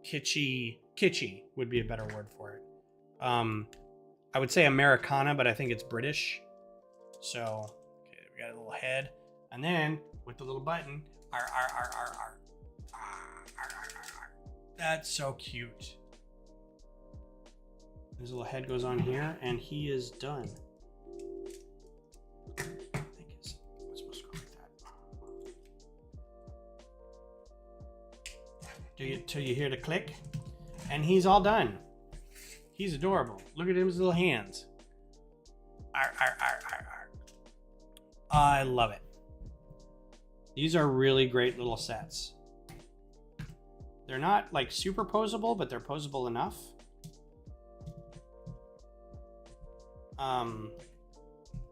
kitschy would be a better word for it. I would say Americana, but I think it's British. So, okay, we got a little head, and then with the little button, that's so cute. His little head goes on here, and he is done. I think it's supposed to go like that. Till you hear the click, and he's all done. He's adorable. Look at his little hands. I love it. These are really great little sets. They're not like super posable, but they're posable enough.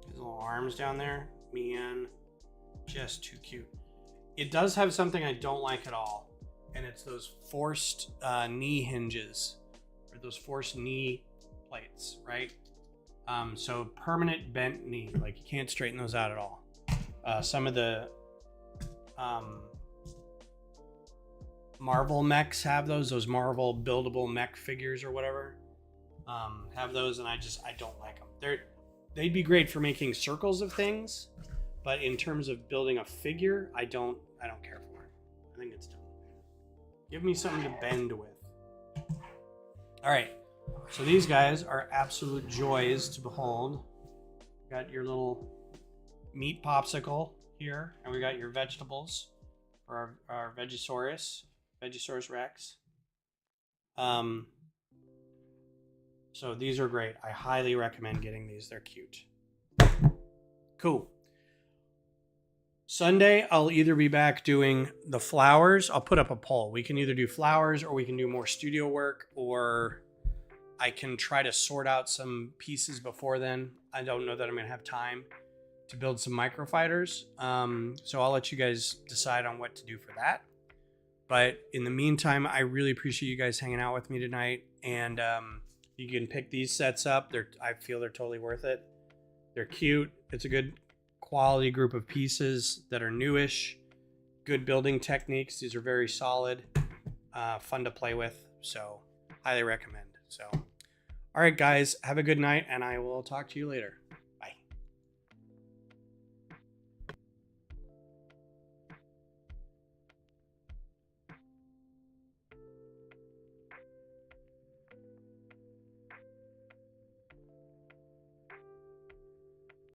His little arms down there, man, just too cute. It does have something I don't like at all, and it's those forced knee hinges, or those forced knee plates, right? So permanent bent knee, like you can't straighten those out at all. Some of the Marvel mechs have those Marvel buildable mech figures or whatever, have those, and I don't like them. They'd be great for making circles of things, but in terms of building a figure, I don't care for it. I think it's dumb. Give me something to bend with. All right, so these guys are absolute joys to behold. Got your little meat popsicle here, and we got your vegetables for our Vegisaurus Rex. So these are great. I highly recommend getting these. They're cute. Cool. Sunday, I'll either be back doing the flowers. I'll put up a poll. We can either do flowers, or we can do more studio work, or I can try to sort out some pieces before then. I don't know that I'm going to have time to build some microfighters. So I'll let you guys decide on what to do for that. But in the meantime, I really appreciate you guys hanging out with me tonight. And you can pick these sets up. I feel they're totally worth it. They're cute. It's a good quality group of pieces that are newish. Good building techniques. These are very solid, fun to play with. So highly recommend. So, all right, guys, have a good night, and I will talk to you later.